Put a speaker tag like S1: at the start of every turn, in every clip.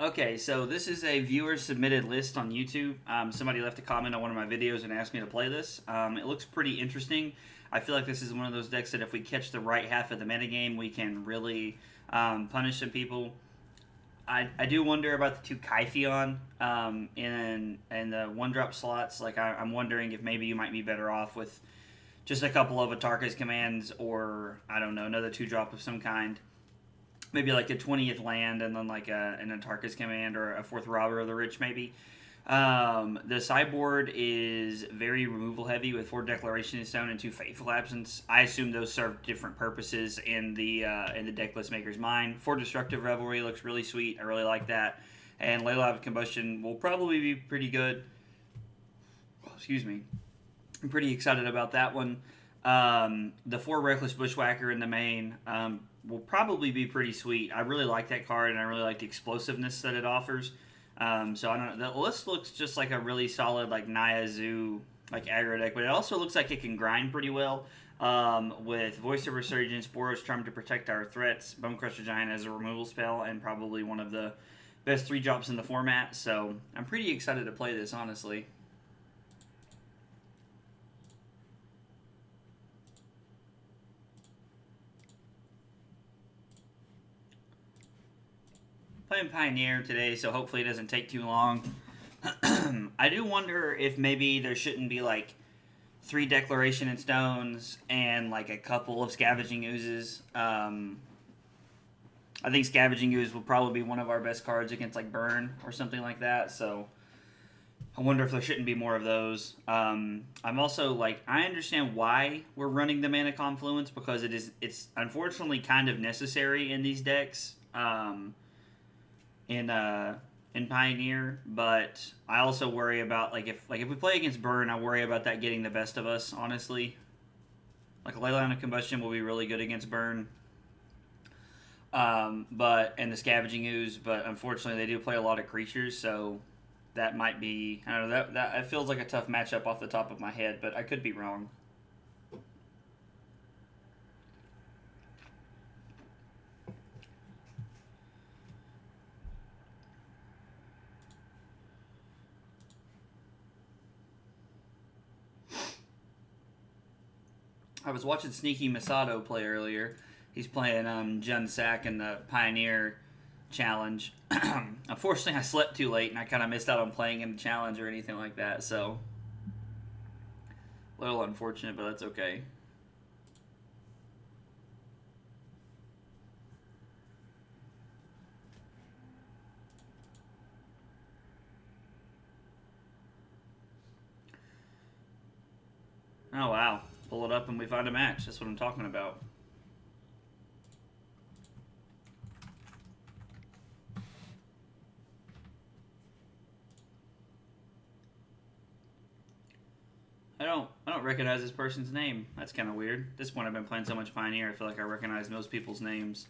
S1: Okay, so this is a viewer submitted list on YouTube. Somebody left a comment on one of my videos and asked me to play this. It looks pretty interesting. I feel like this is one of those decks that if we catch the right half of the metagame, we can really punish some people. I do wonder about the two Kytheon in the one-drop slots. Like, I'm wondering if maybe you might be better off with just a couple of Atarka's commands, or, I don't know, another 2-drop of some kind. Maybe like a 20th land and then like an Atarka's command or a 4th Robber of the Rich, maybe. The sideboard is very removal heavy with 4 Declaration Stone and 2 Fateful Absence. I assume those serve different purposes in the deck list maker's mind. 4 Destructive Revelry looks really sweet. I really like that. And Leyline of Combustion will probably be pretty good. Excuse me. I'm pretty excited about that one. The 4 Reckless Bushwhacker in the main will probably be pretty sweet. I really like that card, and I really like the explosiveness that it offers. So I don't know. The list looks just like a really solid like Naya Zoo like aggro deck, but it also looks like it can grind pretty well. With Voice of Resurgence, Boros Charm to protect our threats, Bonecrusher Giant as a removal spell, and probably one of the best 3-drops in the format. So I'm pretty excited to play this, honestly. Playing Pioneer today, so hopefully it doesn't take too long. I do wonder if maybe there shouldn't be like 3 Declaration and Stones and like a couple of Scavenging Oozes. I think Scavenging Ooze will probably be one of our best cards against like Burn or something like that, so I wonder if there shouldn't be more of those. I'm also like, I understand why we're running the Mana Confluence, because it's unfortunately kind of necessary in these decks. In Pioneer, but I also worry about if we play against Burn, I worry about that getting the best of us, honestly. Like Leyline of Combustion will be really good against Burn. And the Scavenging Ooze, but unfortunately they do play a lot of creatures, so that might be, I don't know, that it feels like a tough matchup off the top of my head, but I could be wrong. I was watching Sneaky Masato play earlier. He's playing Jun Sack in the Pioneer Challenge. Unfortunately, I slept too late, and I kind of missed out on playing in the challenge or anything like that, so a little unfortunate, but that's okay. Oh, wow. Pull it up and we find a match. That's what I'm talking about. I don't recognize this person's name. That's kind of weird. At this point, I've been playing so much Pioneer, I feel like I recognize most people's names.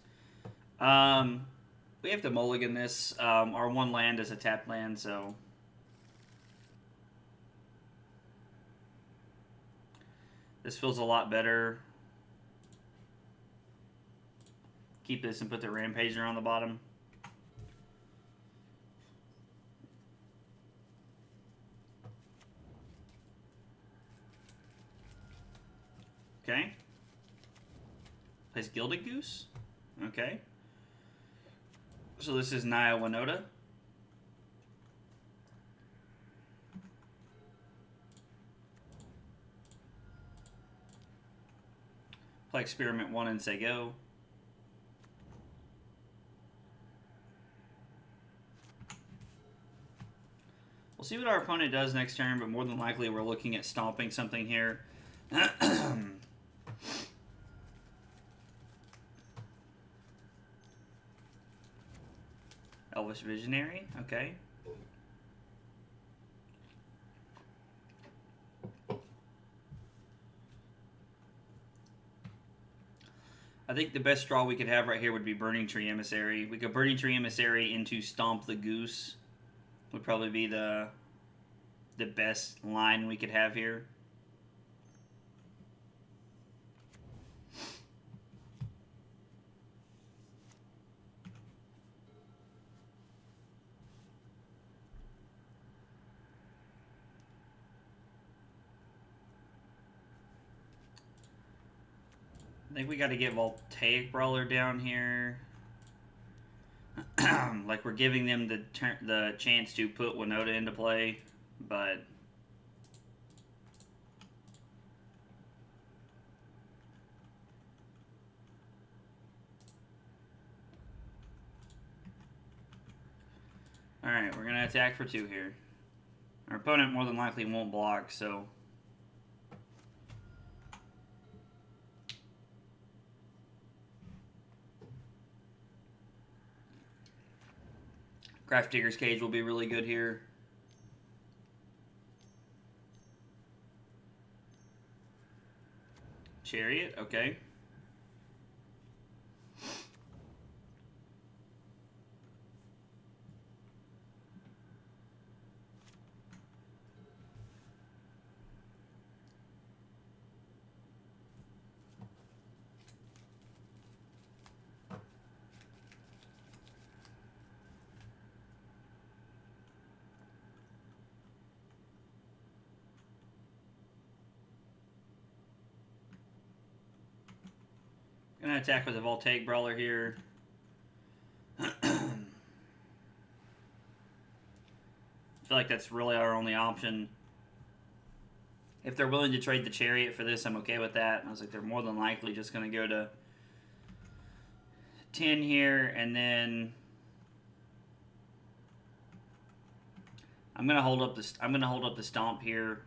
S1: We have to mulligan this. Our one land is a tapped land, so this feels a lot better. Keep this and put the Rampager on the bottom. Okay. Plays Gilded Goose. Okay. So this is Naya Winota. Play Experiment 1 and say go. We'll see what our opponent does next turn, but more than likely we're looking at stomping something here. Elvish Visionary, okay. I think the best draw we could have right here would be Burning-Tree Emissary. We could Burning-Tree Emissary into Stomp the Goose. Would probably be the best line we could have here. I think we got to get Voltaic Brawler down here. Like, we're giving them the chance to put Winota into play, but alright, we're going to attack for 2 here. Our opponent more than likely won't block, so Grafdigger's Cage will be really good here. Chariot, okay. Gonna attack with a Voltaic Brawler here. I feel like that's really our only option. If they're willing to trade the Chariot for this, I'm okay with that. I was like, they're more than likely just gonna go to 10 here, and then I'm gonna hold up the Stomp here.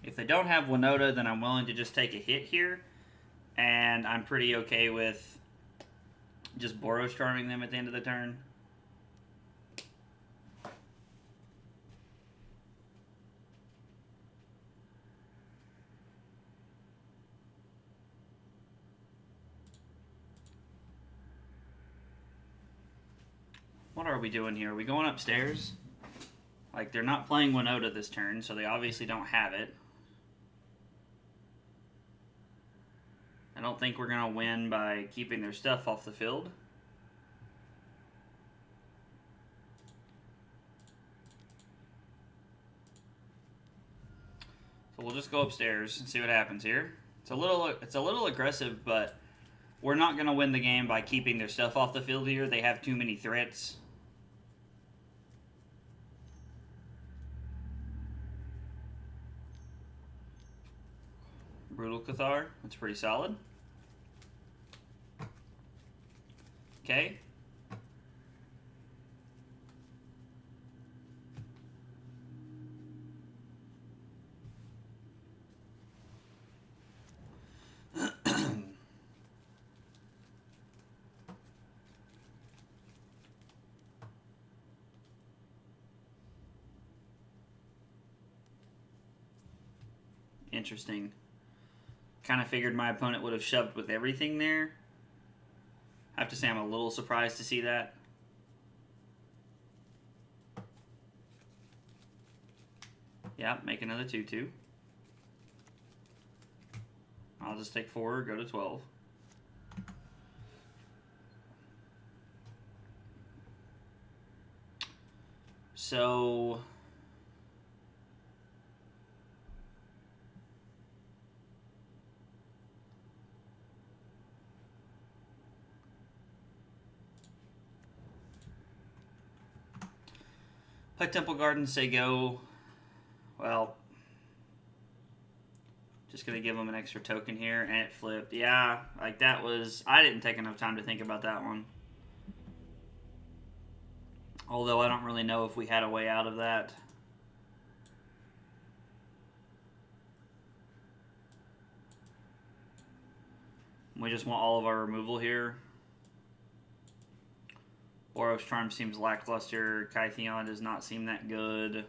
S1: If they don't have Winota, then I'm willing to just take a hit here. And I'm pretty okay with just Boros Charming them at the end of the turn. What are we doing here? Are we going upstairs? Like, they're not playing Winota this turn, so they obviously don't have it. I don't think we're going to win by keeping their stuff off the field. So we'll just go upstairs and see what happens here. It's a little aggressive, but we're not going to win the game by keeping their stuff off the field here. They have too many threats. Brutal Cathar, that's pretty solid. Okay. Interesting. Kind of figured my opponent would have shoved with everything there. I have to say I'm a little surprised to see that. Yeah, make another 2/2. I'll just take 4, go to 12. So play Temple Garden, say go. Well, just going to give them an extra token here, and it flipped. Yeah, like that was... I didn't take enough time to think about that one. Although I don't really know if we had a way out of that. We just want all of our removal here. Boros Charm seems lackluster. Kytheon does not seem that good.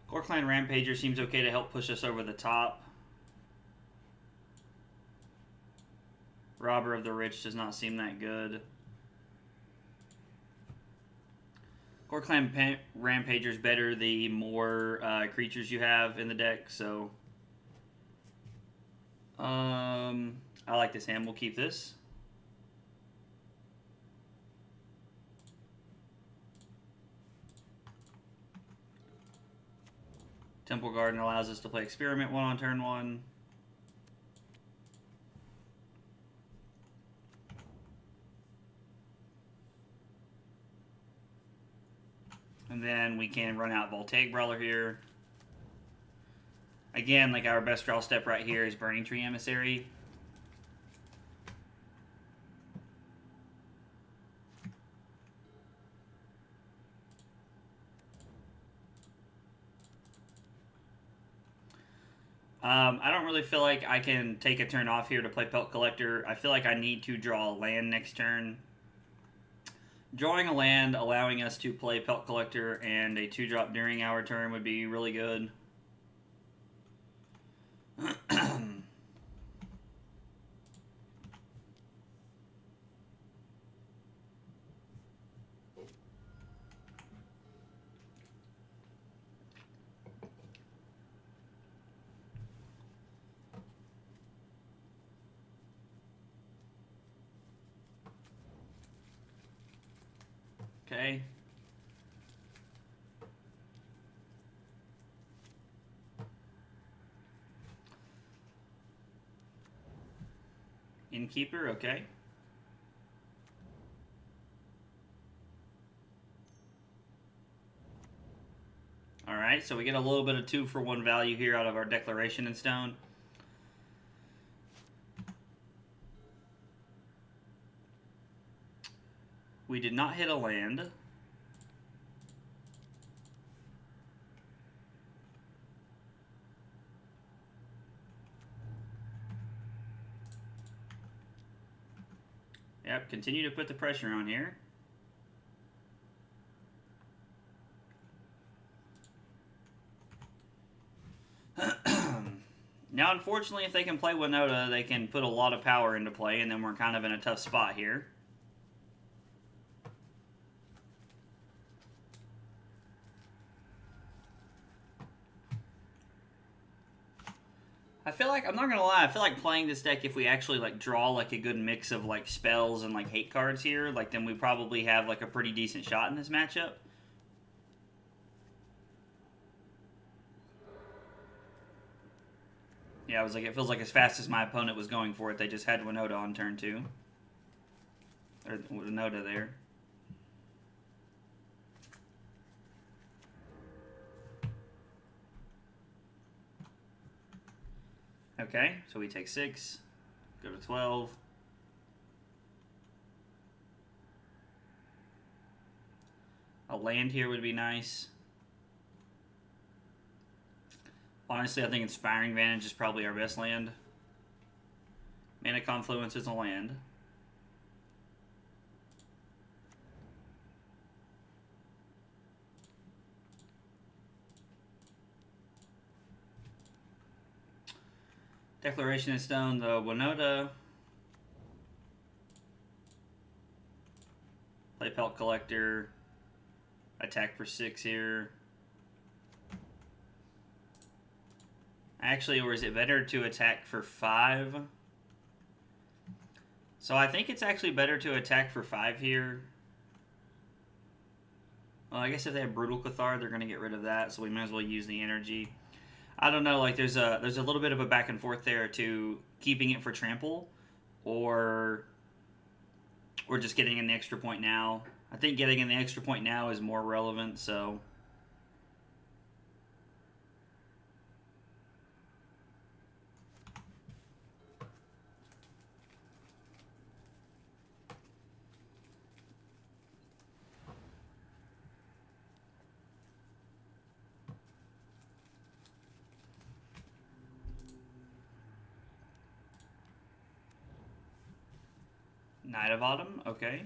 S1: Ghor-Clan Rampager seems okay to help push us over the top. Robber of the Rich does not seem that good. Ghor-Clan Rampager is better the more creatures you have in the deck, so I like this hand. We'll keep this. Temple Garden allows us to play Experiment 1 on turn 1. And then we can run out Voltaic Brawler here. Again, like our best draw step right here is Burning-Tree Emissary. I don't really feel like I can take a turn off here to play Pelt Collector. I feel like I need to draw a land next turn. Drawing a land, allowing us to play Pelt Collector and a 2-drop during our turn would be really good. Okay. Innkeeper, okay. Alright, so we get a little bit of 2-for-1 value here out of our Declaration in Stone. We did not hit a land. Yep, continue to put the pressure on here. Now, unfortunately, if they can play Winota, they can put a lot of power into play, and then we're kind of in a tough spot here. I feel like, I'm not gonna lie, I feel like playing this deck, if we actually like draw like a good mix of like spells and like hate cards here, like then we probably have like a pretty decent shot in this matchup. Yeah, I was like, it feels like as fast as my opponent was going for it, they just had Winota on turn 2. Or Winota there. Okay, so we take 6, go to 12. A land here would be nice. Honestly, I think Inspiring Vantage is probably our best land. Mana Confluence is a land. Declaration in Stone, the Winota. Play Pelt Collector. Attack for 6 here. Actually, or is it better to attack for 5? So I think it's actually better to attack for 5 here. Well, I guess if they have Brutal Cathar, they're going to get rid of that, so we might as well use the energy. I don't know, like there's a little bit of a back and forth there to keeping it for trample or just getting an extra point now. I think getting an extra point now is more relevant, so Knight of Autumn, okay.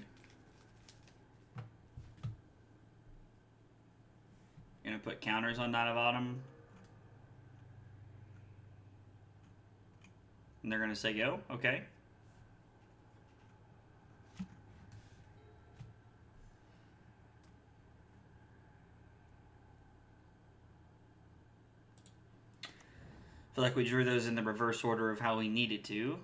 S1: Gonna put counters on Knight of Autumn. And they're gonna say go, okay. Feel like we drew those in the reverse order of how we needed to.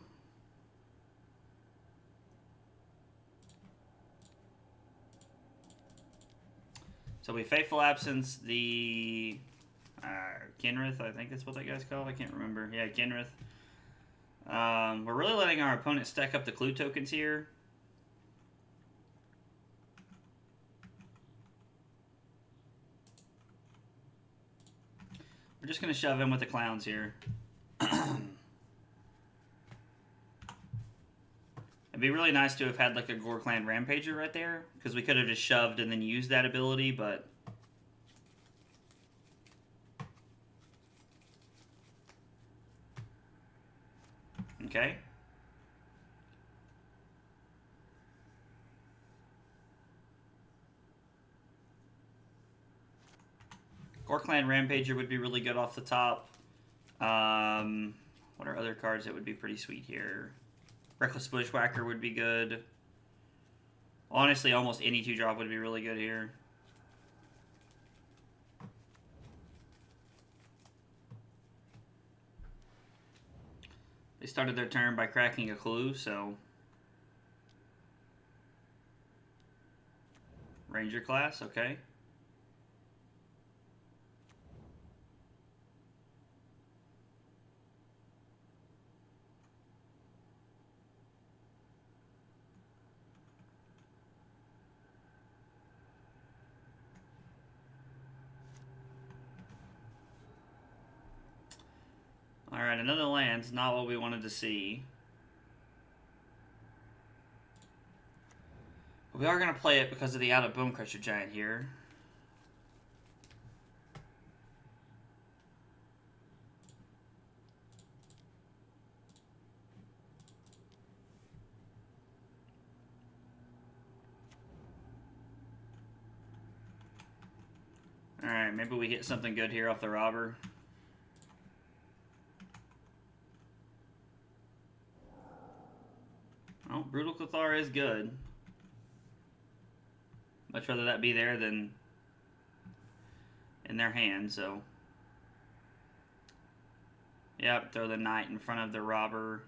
S1: So we Fateful Absence the Kenrith, I think that's what that guy's called. I can't remember. Yeah, Kenrith. We're really letting our opponent stack up the clue tokens here. We're just going to shove in with the clowns here. It'd be really nice to have had like a Ghor-Clan Rampager right there, because we could have just shoved and then used that ability, but... Okay. Ghor-Clan Rampager would be really good off the top. What are other cards that would be pretty sweet here? Reckless Bushwhacker would be good. Honestly, almost any 2-drop would be really good here. They started their turn by cracking a clue, so... Ranger class, okay. Alright, another land's not what we wanted to see. But we are going to play it because of the out of Bonecrusher Giant here. Alright, maybe we get something good here off the robber. Oh, Brutal Cathar is good. Much rather that be there than in their hand, so. Yep, throw the knight in front of the robber.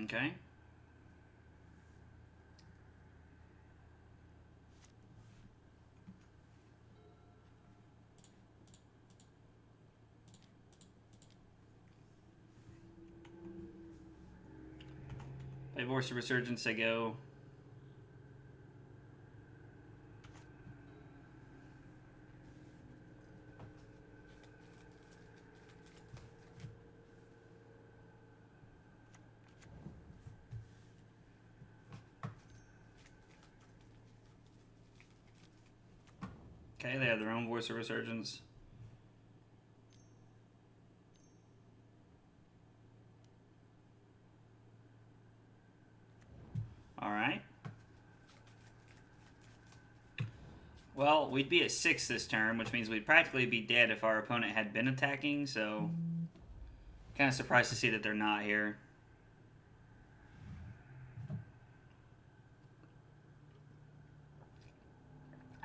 S1: Okay. By Voice of Resurgence, I go. Okay, they have their own Voice of Resurgence. Alright. Well, we'd be at 6 this turn, which means we'd practically be dead if our opponent had been attacking, so... Kind of surprised to see that they're not here.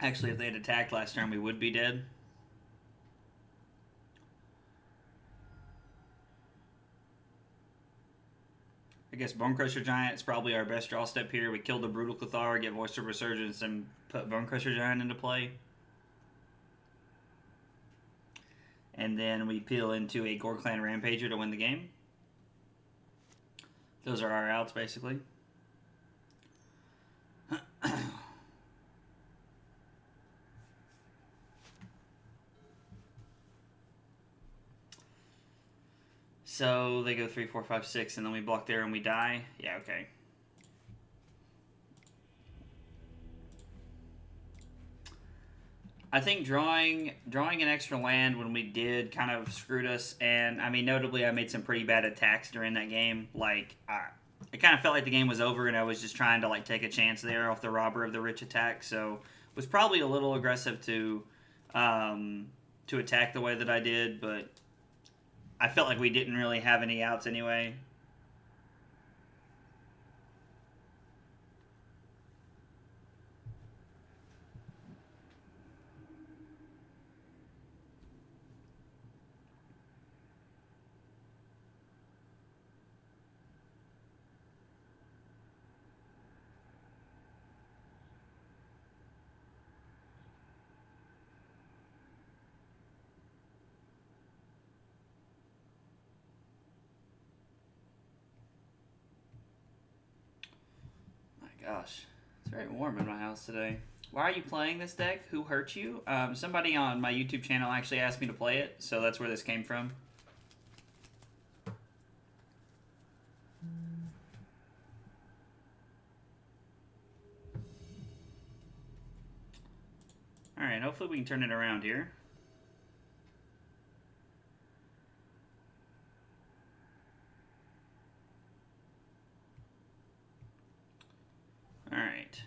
S1: Actually, if they had attacked last turn, we would be dead. I guess Bonecrusher Giant is probably our best draw step here. We kill the Brutal Cathar, get Voice of Resurgence, and put Bonecrusher Giant into play. And then we peel into a Ghor-Clan Rampager to win the game. Those are our outs, basically. So they go 3, 4, 5, 6, and then we block there and we die. Yeah, okay. I think drawing an extra land when we did kind of screwed us, and I mean, notably, I made some pretty bad attacks during that game. Like, it kind of felt like the game was over, and I was just trying to like take a chance there off the Robber of the Rich attack. So, was probably a little aggressive to attack the way that I did, but I felt like we didn't really have any outs anyway. Gosh, it's very warm in my house today. Why are you playing this deck? Who hurt you? Somebody on my YouTube channel actually asked me to play it, so that's where this came from. Alright, hopefully we can turn it around here. Alright.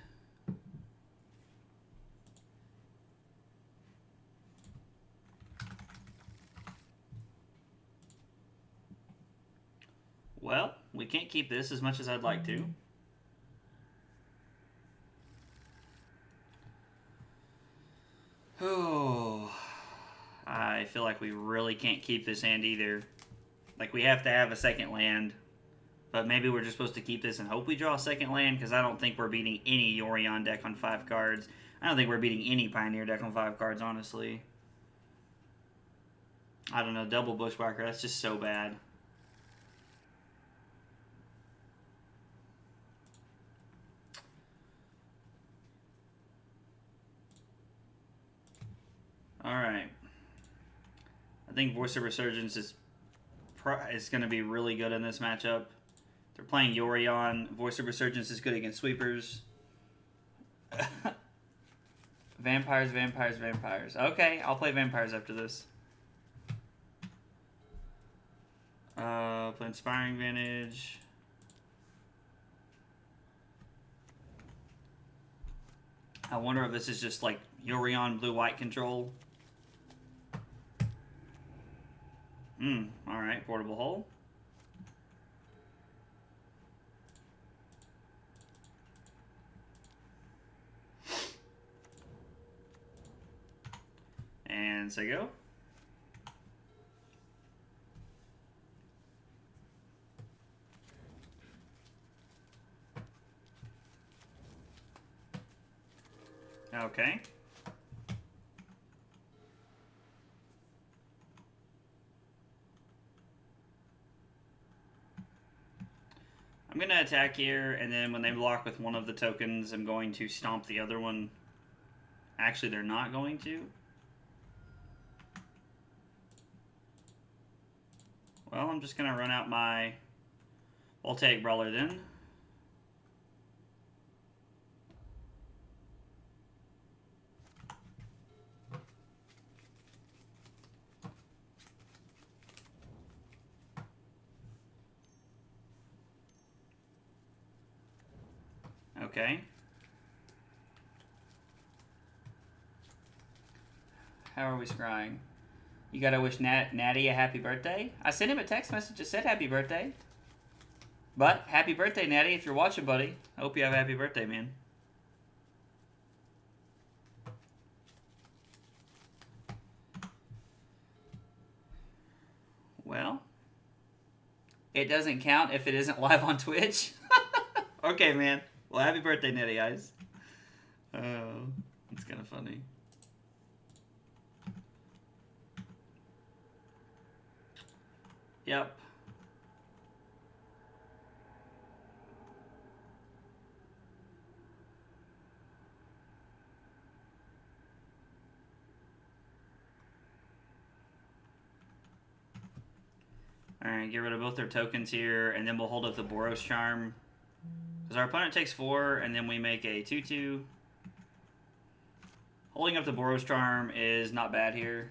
S1: Well, we can't keep this as much as I'd like to. Oh, I feel like we really can't keep this hand either. Like, we have to have a second land. But maybe we're just supposed to keep this and hope we draw a second land, because I don't think we're beating any Yorion deck on 5 cards. I don't think we're beating any Pioneer deck on 5 cards, honestly. I don't know, double Bushwhacker, that's just so bad. Alright. I think Voice of Resurgence is going to be really good in this matchup. They're playing Yorion. Voice of Resurgence is good against sweepers. Vampires, vampires, vampires. Okay, I'll play vampires after this. Play Inspiring Vantage. I wonder if this is just like Yorion blue-white control. Alright, portable hole. And say go. Okay. I'm going to attack here, and then when they block with one of the tokens, I'm going to stomp the other one. Actually, they're not going to. Well, I'm just going to run out my Voltaic Brawler then. Okay. How are we scrying? You gotta wish Natty a happy birthday? I sent him a text message that said happy birthday. But, happy birthday, Natty, if you're watching, buddy. I hope you have a happy birthday, man. Well, it doesn't count if it isn't live on Twitch. Okay, man. Well, happy birthday, Natty Eyes. Oh, it's kind of funny. Yep. Alright, get rid of both their tokens here, and then we'll hold up the Boros Charm. Because our opponent takes 4, and then we make a 2-2. Holding up the Boros Charm is not bad here.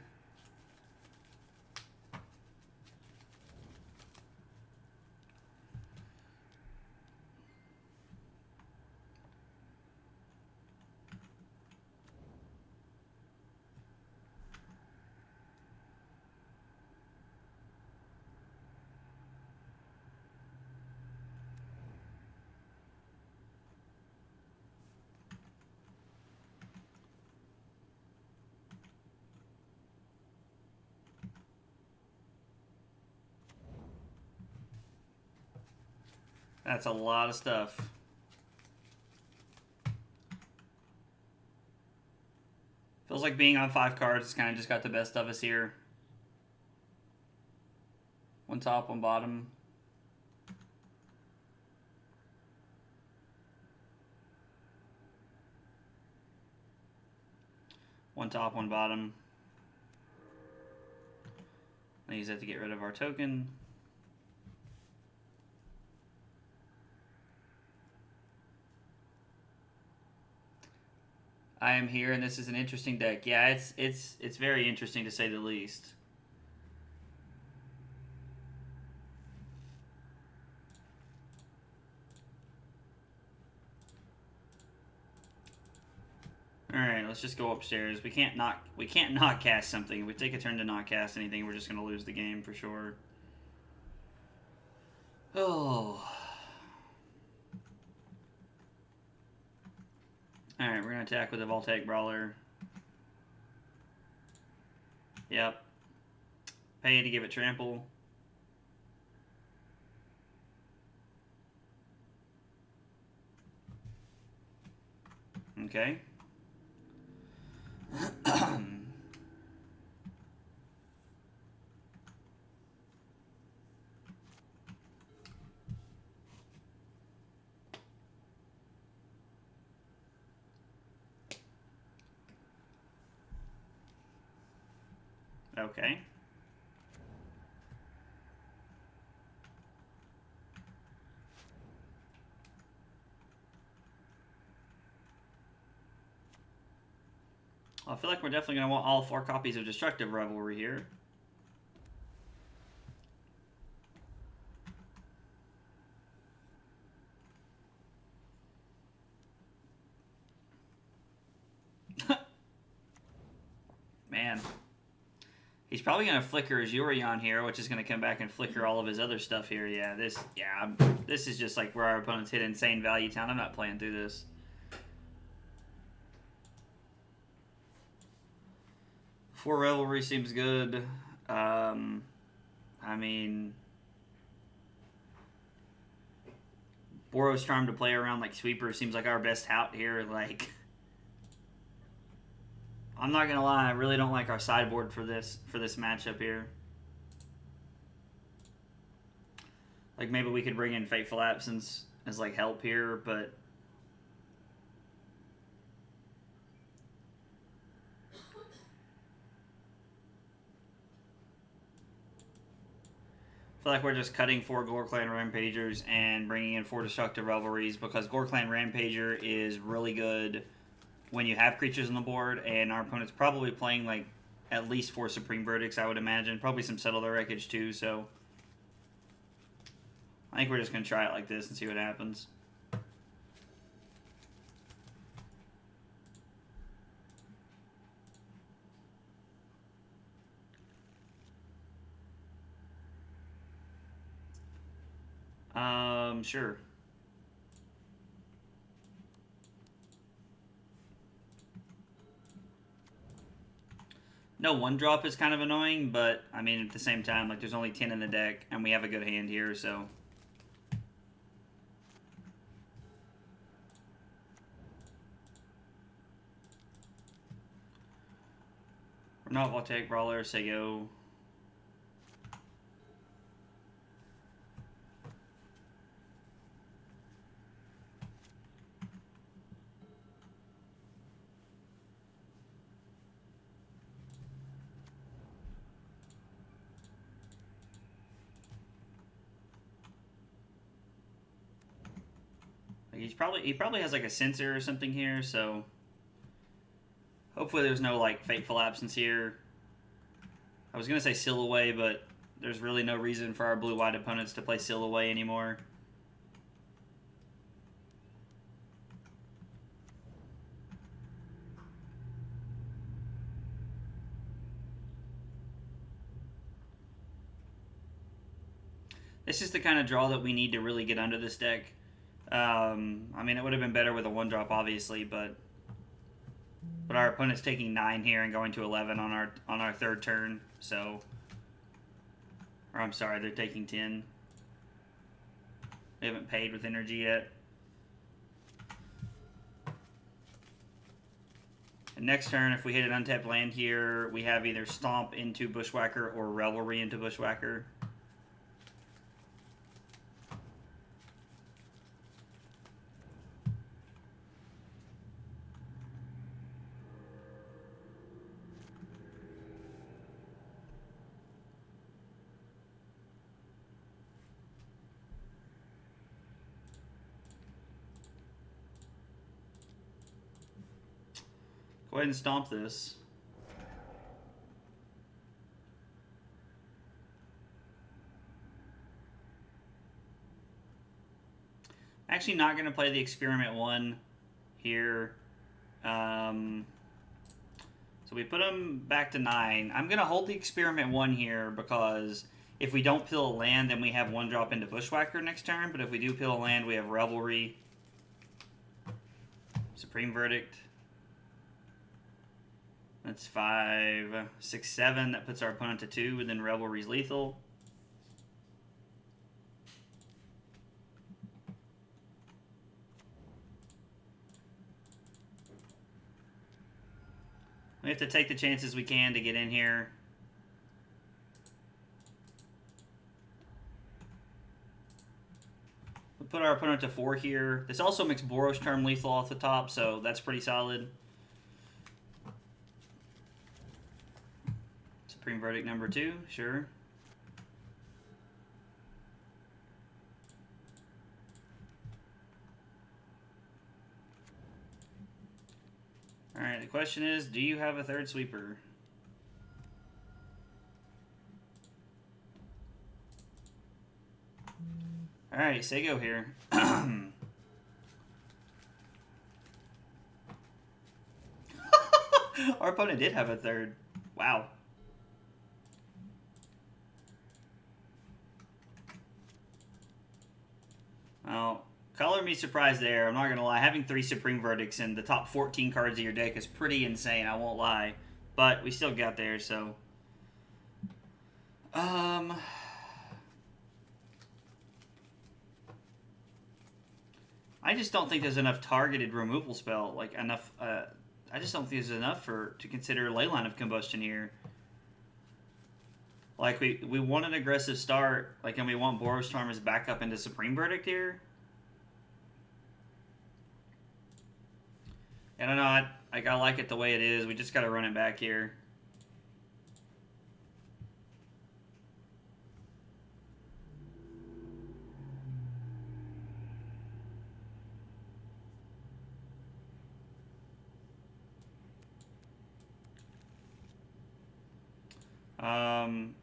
S1: That's a lot of stuff. Feels like being on 5 cards has kind of just got the best of us here. One top, one bottom. One top, one bottom. I use that to get rid of our token. I am here, and this is an interesting deck. Yeah, it's very interesting to say the least. All right, let's just go upstairs. We can't not cast something. If we take a turn to not cast anything, we're just gonna lose the game for sure. Oh. Alright, we're going to attack with a Voltaic Brawler. Yep. Pay to give it trample. Okay. Okay. I feel like we're definitely going to want all 4 copies of Destructive Revelry here. Man. He's probably going to flicker his Yorion here, which is going to come back and flicker all of his other stuff here. Yeah, this is just like where our opponents hit insane value town. I'm not playing through this. Four Revelry seems good. I mean, Boros Charm to play around like Sweeper seems like our best out here. Like, I'm not gonna lie, I really don't like our sideboard for this matchup here. Like, maybe we could bring in Fateful Absence as like help here, but I feel like we're just cutting 4 Ghor-Clan Rampagers and bringing in 4 Destructive Revelries, because Ghor-Clan Rampager is really good when you have creatures on the board, and our opponent's probably playing like at least 4 Supreme Verdicts, I would imagine. Probably some Settle the Wreckage too, so I think we're just going to try it like this and see what happens. Sure. No, 1-drop is kind of annoying, but I mean, at the same time, like, there's only 10 in the deck, and we have a good hand here, so. We're not Voltaic Brawler, say go. Like, he probably has like a sensor or something here, so Hopefully there's no, like, Fateful Absence here. I was going to say Seal Away, but there's really no reason for our blue-white opponents to play Seal Away anymore. This is the kind of draw that we need to really get under this deck. I mean, it would have been better with a 1-drop, obviously, but our opponent's taking 9 here and going to 11 on our third turn, so... Or I'm sorry, they're taking 10. They haven't paid with energy yet. And next turn, if we hit an untapped land here, we have either Stomp into Bushwhacker or Revelry into Bushwhacker. Go ahead and stomp this. Actually not going to play the Experiment 1 here. So we put them back to 9. I'm going to hold the Experiment 1 here because if we don't peel a land, then we have 1-drop into Bushwhacker next turn. But if we do peel a land, we have Revelry, Supreme Verdict. That's 5, 6, 7. That puts our opponent to 2, and then Revelry's lethal. We have to take the chances we can to get in here. We put our opponent to 4 here. This also makes Boros Charm lethal off the top, so that's pretty solid. Supreme Verdict number 2, sure. Alright, the question is, do you have a third sweeper? Alright, say go here. Our opponent did have a third. Wow. Well, color me surprised there. I'm not going to lie. Having 3 Supreme Verdicts in the top 14 cards of your deck is pretty insane. I won't lie. But we still got there, so... I just don't think there's enough targeted removal spell. Like, enough... I just don't think there's enough to consider Leyline of Combustion here. Like, we want an aggressive start, like, and we want Boros Charm as backup into Supreme Verdict here. I don't know, I like it the way it is. We just got to run it back here.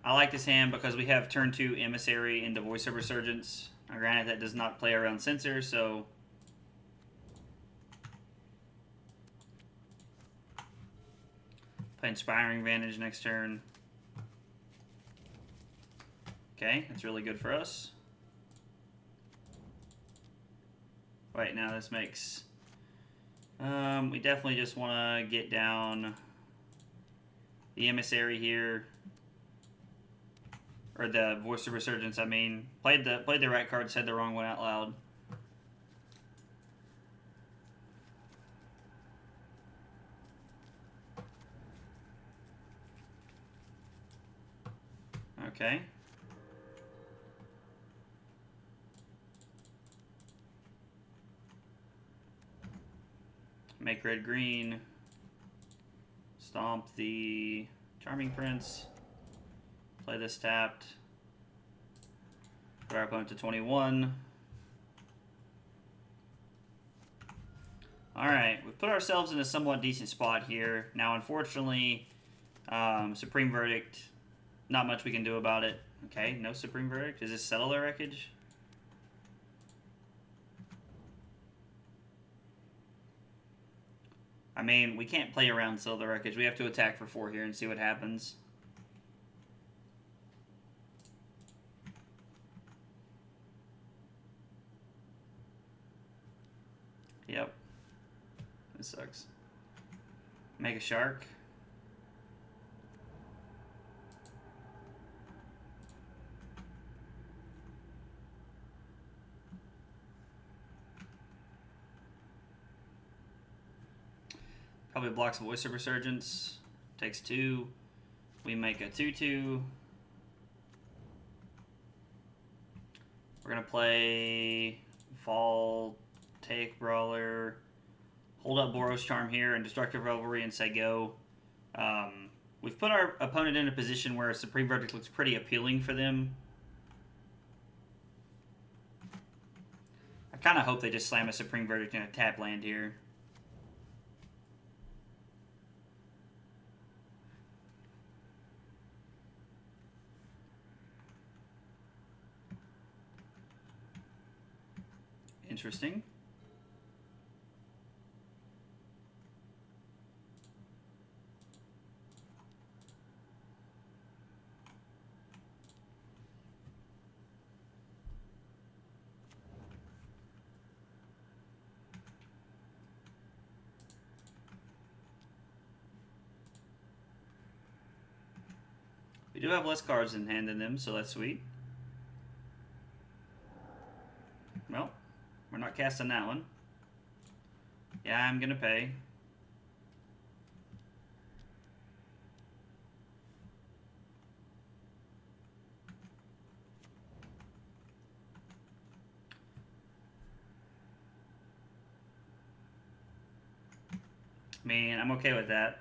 S1: I like this hand because we have turn 2 Emissary into Voice of Resurgence. Now, granted, that does not play around Censor, so... Play Inspiring Vantage next turn. Okay, that's really good for us. Wait, now this makes... we definitely just want to get down the Emissary here. Or the Voice of Resurgence, I mean. Played the right card, said the wrong one out loud. Okay. Make red green. Stomp the Charming Prince. Play this tapped. Put our opponent to 21. Alright, we've put ourselves in a somewhat decent spot here. Now, unfortunately, Supreme Verdict, not much we can do about it. Okay, no Supreme Verdict. Is this Settler Wreckage? I mean, we can't play around Settler Wreckage. We have to attack for 4 here and see what happens. Yep. This sucks. Make a shark. Probably blocks Voice of Resurgence. Takes 2. We make a 2/2. We're gonna play Voltaic Brawler. Hold up Boros Charm here and Destructive Revelry and say go. We've put our opponent in a position where Supreme Verdict looks pretty appealing for them. I kind of hope they just slam a Supreme Verdict in a tap land here. Interesting. We do have less cards in hand than them, so that's sweet. Well, we're not casting that one. Yeah, I'm gonna pay. I mean, I'm okay with that.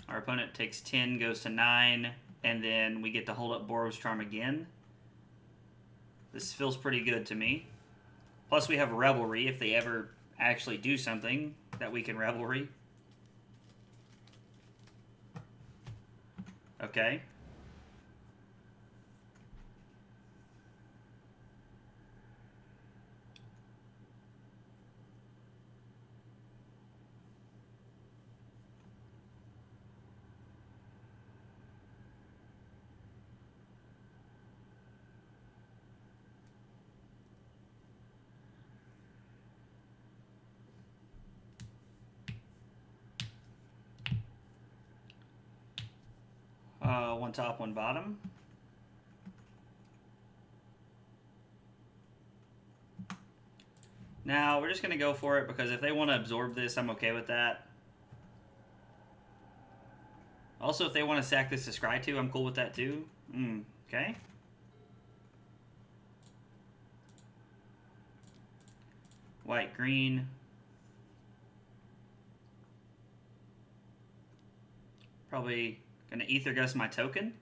S1: Our opponent takes 10, goes to 9, and then we get to hold up Boros Charm again. This feels pretty good to me. Plus we have Revelry if they ever actually do something that we can Revelry. Okay. One top, one bottom. Now, we're just going to go for it because if they want to absorb this, I'm okay with that. Also, if they want to sack this to Scry 2, I'm cool with that too. Okay. White, green. Probably gonna Ether Gust my token.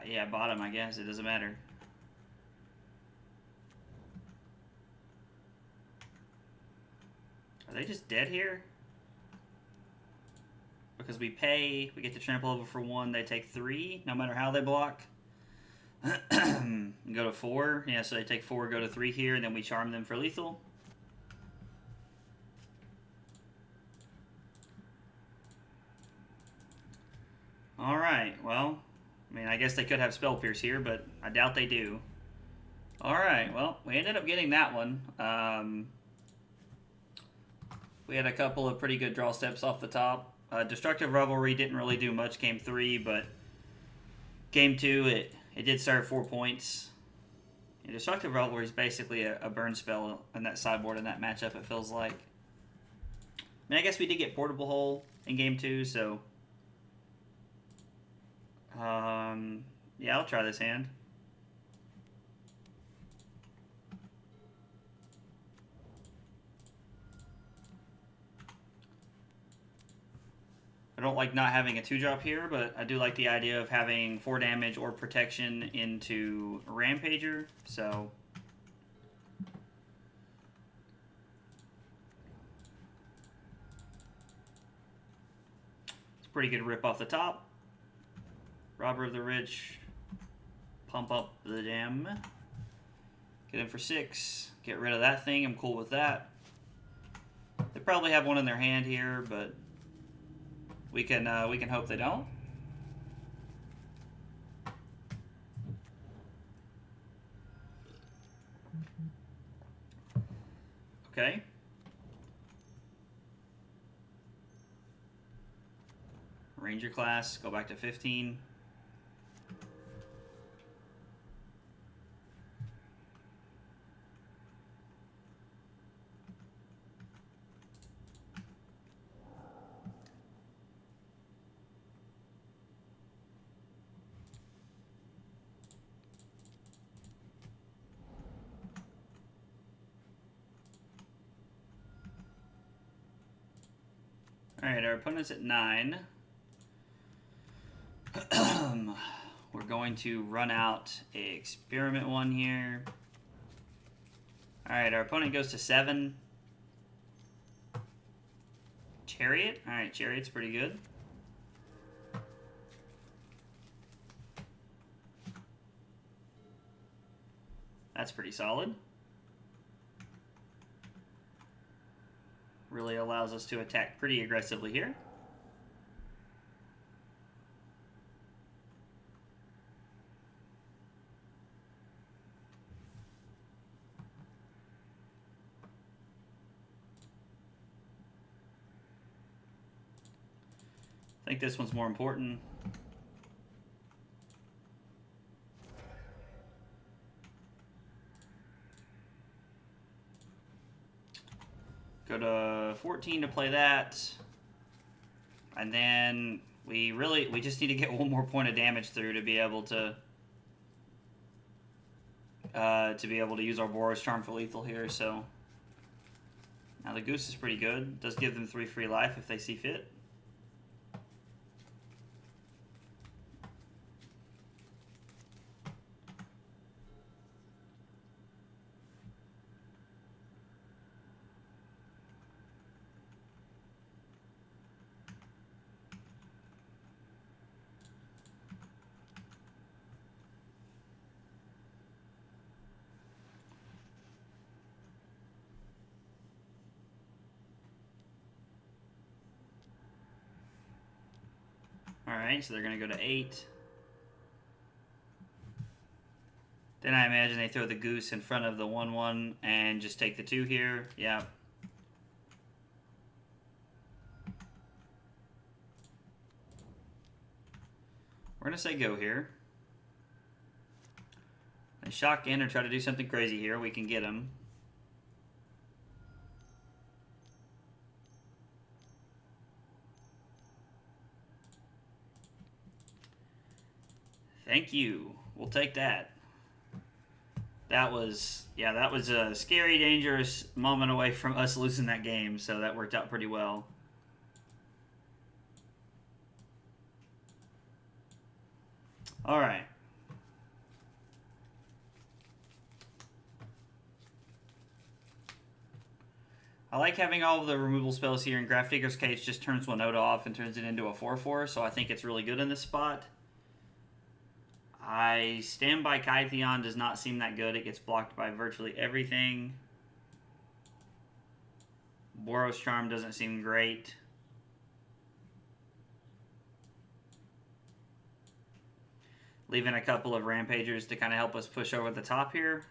S1: Yeah, bottom, I guess. It doesn't matter. Are they just dead here? Because we pay, we get to trample over for 1, they take 3, no matter how they block. Go to 4. Yeah, so they take 4, go to 3 here, and then we charm them for lethal. Alright, well, I mean, I guess they could have Spell Pierce here, but I doubt they do. Alright, well, we ended up getting that one. We had a couple of pretty good draw steps off the top. Destructive Revelry didn't really do much game 3, but game 2, it did serve 4 points. Yeah, Destructive Revelry is basically a burn spell in that sideboard in that matchup, it feels like. I mean, I guess we did get Portable Hole in game 2, so... yeah, I'll try this hand. don't like not having a 2-drop here, but I do like the idea of having 4 damage or protection into Rampager, so... it's a pretty good rip off the top. Robber of the Rich. Pump up the dam. Get in for 6. Get rid of that thing. I'm cool with that. They probably have one in their hand here, but we can hope they don't. Okay. Ranger class, go back to 15. Alright, our opponent's at 9. We're going to run out a experiment 1 here. Alright, our opponent goes to 7. Chariot? Alright, Chariot's pretty good. That's pretty solid. Really allows us to attack pretty aggressively here. I think this one's more important. Go to 14 to play that. And then we just need to get 1 more point of damage through to be able to use our Boros Charm for lethal here, so now the Goose is pretty good. Does give them 3 free life if they see fit. Alright, so they're going to go to 8. Then I imagine they throw the Goose in front of the 1/1 and just take the 2 here. Yeah. We're going to say go here. They shock in or try to do something crazy here. We can get them. Thank you. We'll take that. That was a scary, dangerous moment away from us losing that game, so that worked out pretty well. All right. I like having all of the removal spells here, and Grafdigger's Cage just turns Winota off and turns it into a 4/4, so I think it's really good in this spot. I stand by Kytheon, does not seem that good. It gets blocked by virtually everything. Boros Charm doesn't seem great. Leaving a couple of Rampagers to kind of help us push over the top here.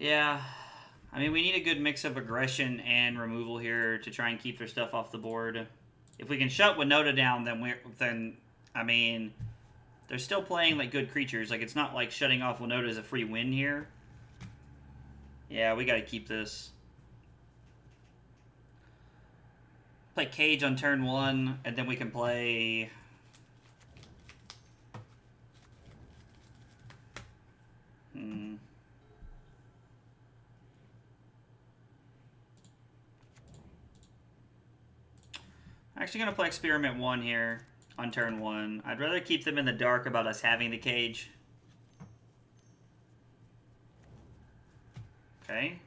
S1: Yeah, I mean, we need a good mix of aggression and removal here to try and keep their stuff off the board. If we can shut Winota down, then I mean, they're still playing like good creatures. Like, it's not like shutting off Winota is a free win here. Yeah, we got to keep this. Play Cage on turn 1, and then we can play I'm actually going to play Experiment 1 here on turn 1. I'd rather keep them in the dark about us having the cage. Okay.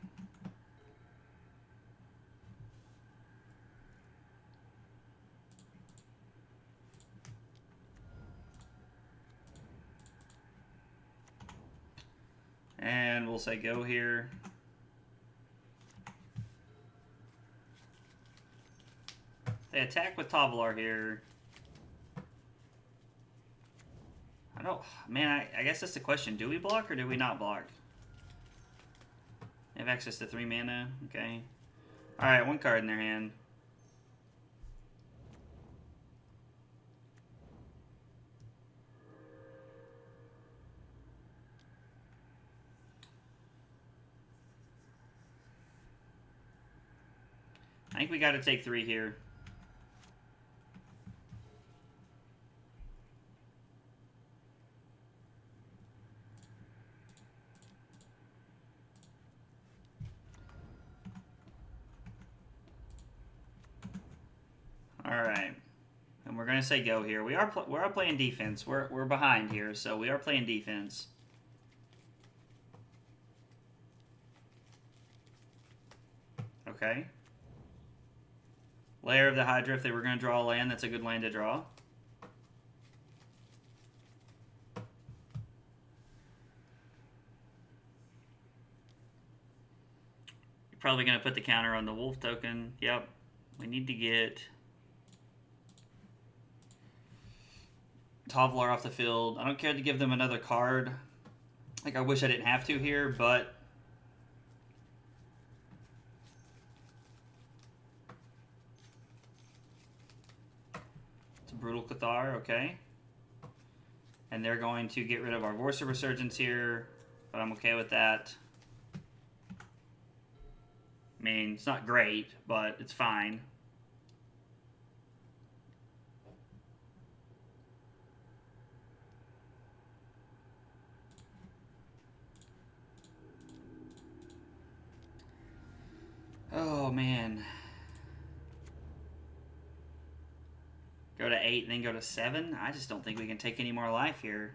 S1: And we'll say go here. They attack with Tavalar here. I don't... Man, I guess that's the question. Do we block or do we not block? They have access to 3 mana. Okay. Alright, 1 card in their hand. I think we got to take 3 here. All right, and we're gonna say go here. We are playing defense. We're behind here, so we are playing defense. Okay. Lair of the Hydra. If they were gonna draw a land, that's a good land to draw. You're probably gonna put the counter on the wolf token. Yep. We need to get Tavalar off the field. I don't care to give them another card. Like, I wish I didn't have to here, but it's a Brutal Cathar, okay. And they're going to get rid of our Voice of Resurgence here, but I'm okay with that. I mean, it's not great, but it's fine. Oh, man. Go to 8 and then go to 7? I just don't think we can take any more life here.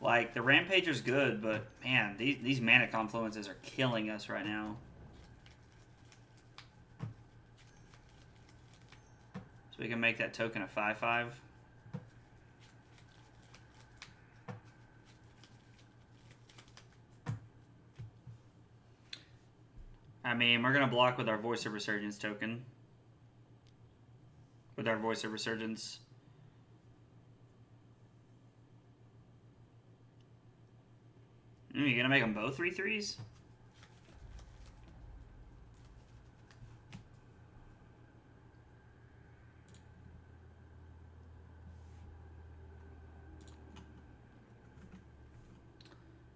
S1: Like, the Rampager's good, but, man, these Mana Confluences are killing us right now. So we can make that token a 5/5. I mean, we're going to block with our Voice of Resurgence token. With our Voice of Resurgence. You're going to make them both 3/3s?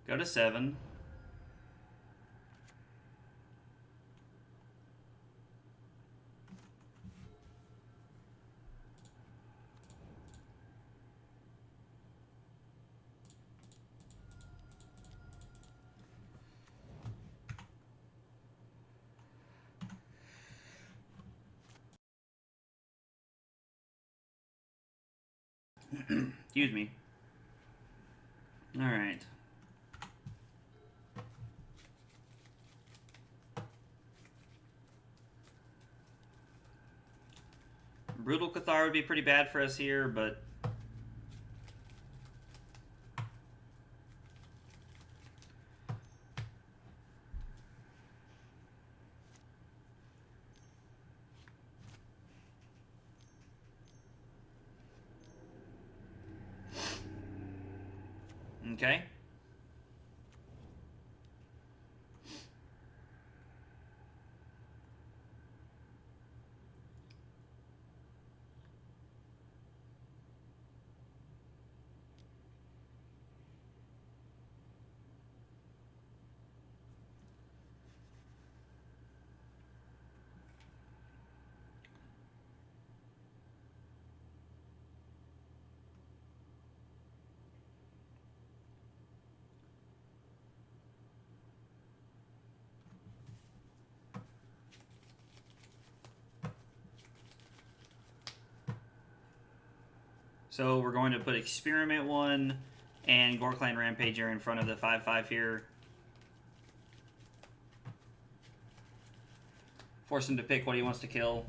S1: Go to 7. Excuse me. All right. Brutal Cathar would be pretty bad for us here, but okay. So we're going to put Experiment 1 and Ghor-Clan Rampager in front of the 5/5 here. Force him to pick what he wants to kill.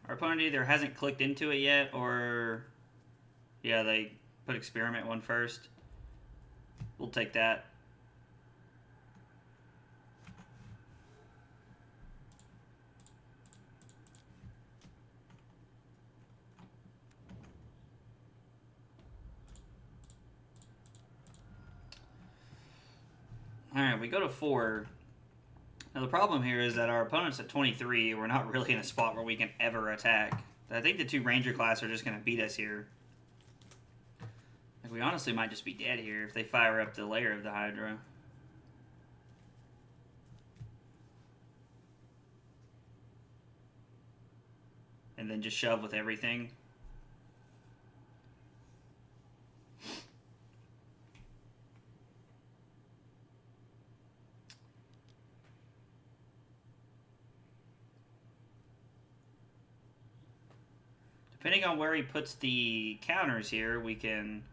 S1: Our opponent either hasn't clicked into it yet, or yeah, they put Experiment 1 first. We'll take that. Alright, we go to 4. Now the problem here is that our opponent's at 23. We're not really in a spot where we can ever attack. I think the 2 Ranger class are just going to beat us here. Like, we honestly might just be dead here if they fire up the layer of the Hydra. And then just shove with everything. Depending on where he puts the counters here, we can...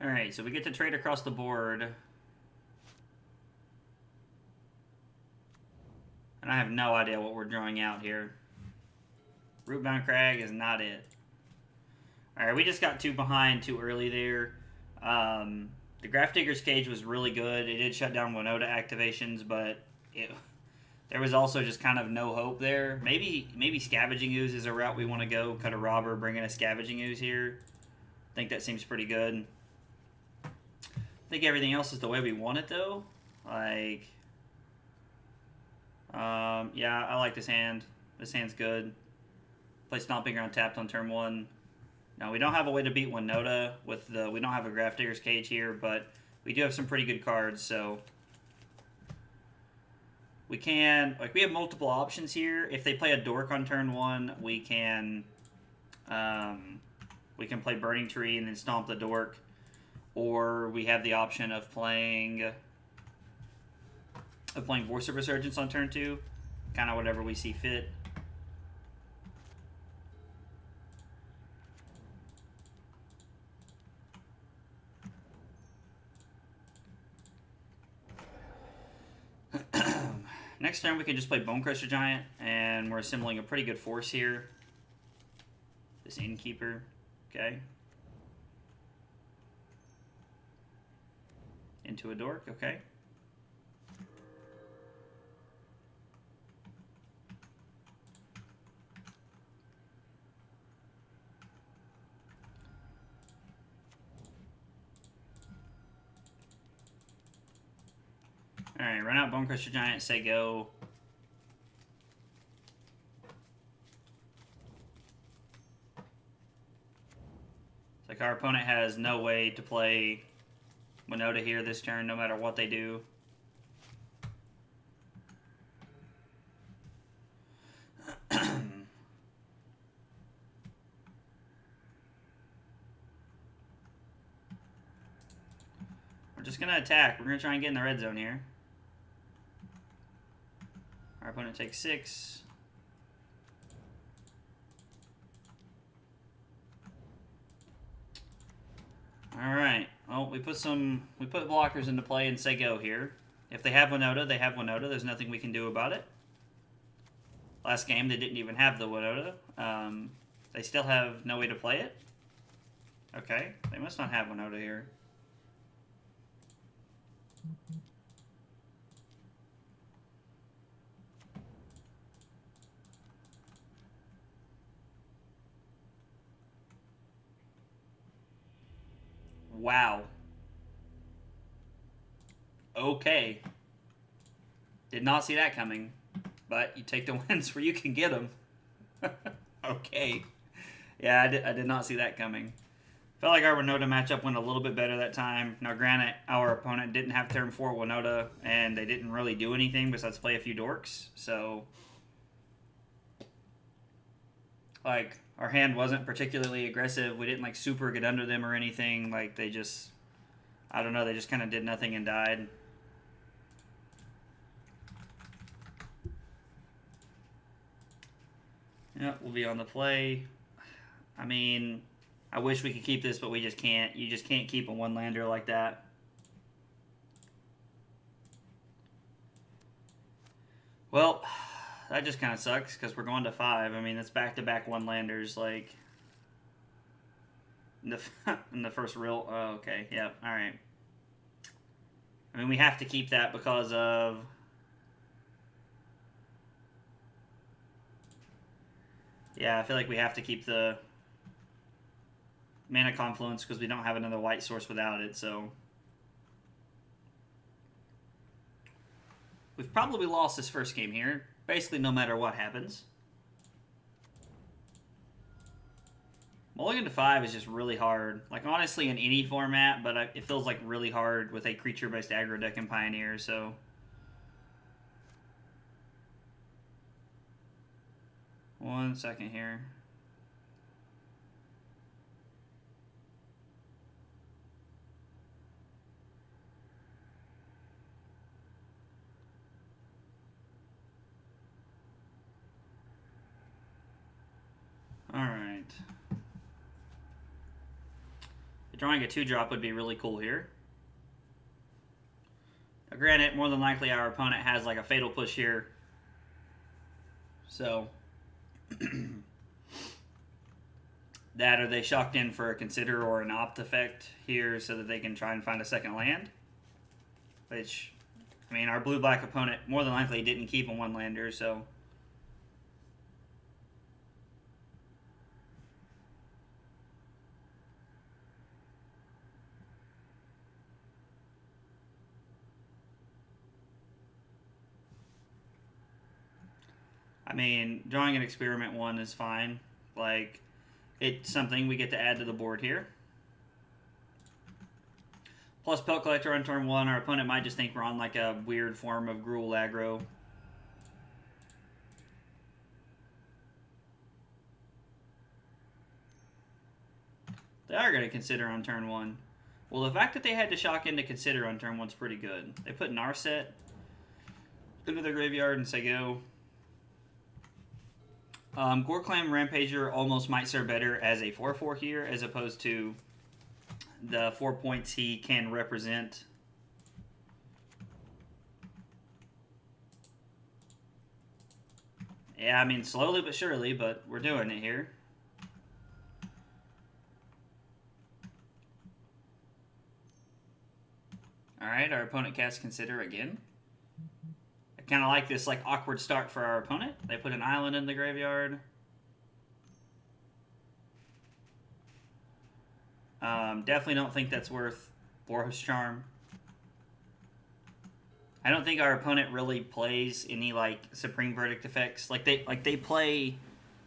S1: Alright, so we get to trade across the board. And I have no idea what we're drawing out here. Rootbound Crag is not it. Alright, we just got 2 behind too early there. The Grafdigger's Cage was really good. It did shut down Winota activations, but there was also just kind of no hope there. Maybe Scavenging Ooze is a route we want to go. Cut a Robber, bring in a Scavenging Ooze here. I think that seems pretty good. I think everything else is the way we want it, though. Like... yeah, I like this hand. This hand's good. Play Stomping Ground tapped on turn 1. Now, we don't have a way to beat Winota with the... We don't have a Grafdigger's Cage here, but we do have some pretty good cards, so... We can... Like, we have multiple options here. If they play a Dork on turn 1, we can... we can play Burning-Tree and then stomp the Dork. Or we have the option of playing... Voice of Resurgence on turn 2. Kind of whatever we see fit. Next turn we can just play Bonecrusher Giant, and we're assembling a pretty good force here. This Innkeeper, okay. Into a Dork, okay. Alright, run out Bonecrusher Giant, say go. It's like our opponent has no way to play Winota here this turn, no matter what they do. We're just going to attack. We're going to try and get in the red zone here. Our opponent takes 6. Alright. Well, we put blockers into play and say go here. If they have Winota, they have Winota. There's nothing we can do about it. Last game, they didn't even have the Winota. They still have no way to play it. Okay. They must not have Winota here. Wow. Okay. Did not see that coming. But you take the wins where you can get them. Okay. Yeah, I did not see that coming. Felt like our Winota matchup went a little bit better that time. Now, granted, our opponent didn't have turn 4 Winota, and they didn't really do anything besides play a few dorks. So, like, our hand wasn't particularly aggressive. We didn't, like, super get under them or anything. Like, they just, I don't know, they just kind of did nothing and died. Yep, we'll be on the play. I mean, I wish we could keep this, but we just can't. You just can't keep a one-lander like that. Well, that just kind of sucks because we're going to 5. I mean, it's back-to-back one-landers, like, in the first real... Oh, okay, yep, all right. I mean, we have to keep that because of... Yeah, I feel like we have to keep the Mana Confluence because we don't have another white source without it, so... We've probably lost this first game here, basically no matter what happens. Mulligan to 5 is just really hard. Like, honestly, in any format, but it feels like really hard with a creature-based aggro deck in Pioneer, so... One second here. Alright. Drawing a 2-drop would be really cool here. Now, granted, more than likely our opponent has like a Fatal Push here. So... that or they shocked in for a Consider or an Opt effect here so that they can try and find a second land. Which, I mean, our blue-black opponent more than likely didn't keep a one-lander, so... I mean, drawing an Experiment 1 is fine. Like, it's something we get to add to the board here. Plus Pelt Collector on turn 1. Our opponent might just think we're on like a weird form of Gruul aggro. They are going to Consider on turn 1. Well, the fact that they had to shock in to Consider on turn 1 is pretty good. They put Narset into their graveyard and say go. Ghor-Clan Rampager almost might serve better as a 4/4 here as opposed to the 4 points he can represent. Yeah, I mean, slowly but surely, but we're doing it here. Alright, our opponent casts Consider again. I kind of like this like awkward start for our opponent. They put an island in the graveyard. Definitely don't think that's worth Boros Charm. I don't think our opponent really plays any like Supreme Verdict effects. Like they play.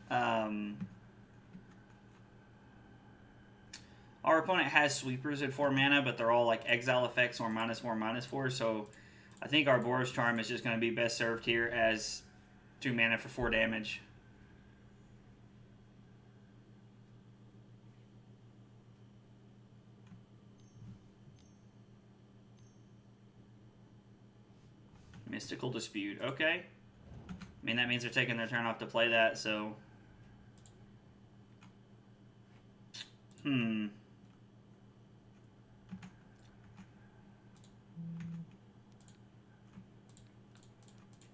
S1: Our opponent has sweepers at 4 mana, but they're all like exile effects or -4/-4. So I think our Boros Charm is just going to be best served here as 2 mana for 4 damage. Mystical Dispute. Okay. I mean, that means they're taking their turn off to play that, so... I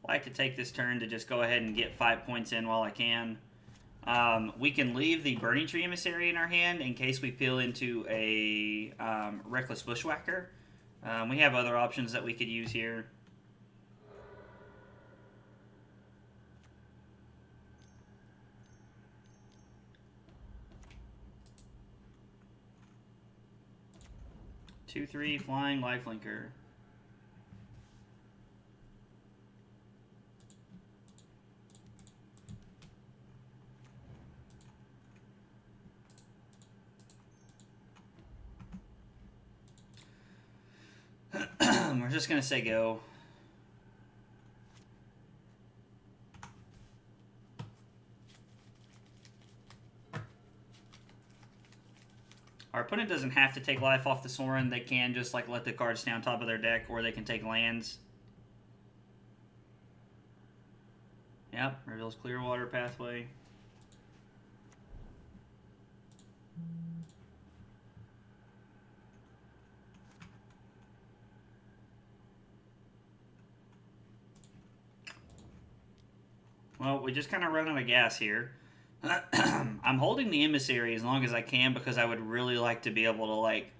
S1: like to take this turn to just go ahead and get 5 points in while I can. We can leave the Burning-Tree Emissary in our hand in case we peel into a Reckless Bushwhacker. We have other options that we could use here. 2/3 flying lifelinker. We're just gonna say go. Our opponent doesn't have to take life off the Sorin. They can just like let the cards stay on top of their deck, or they can take lands. Yep, reveals Clearwater Pathway. Well, we just kind of run out of gas here. I'm holding the Emissary as long as I can because I would really like to be able to, like,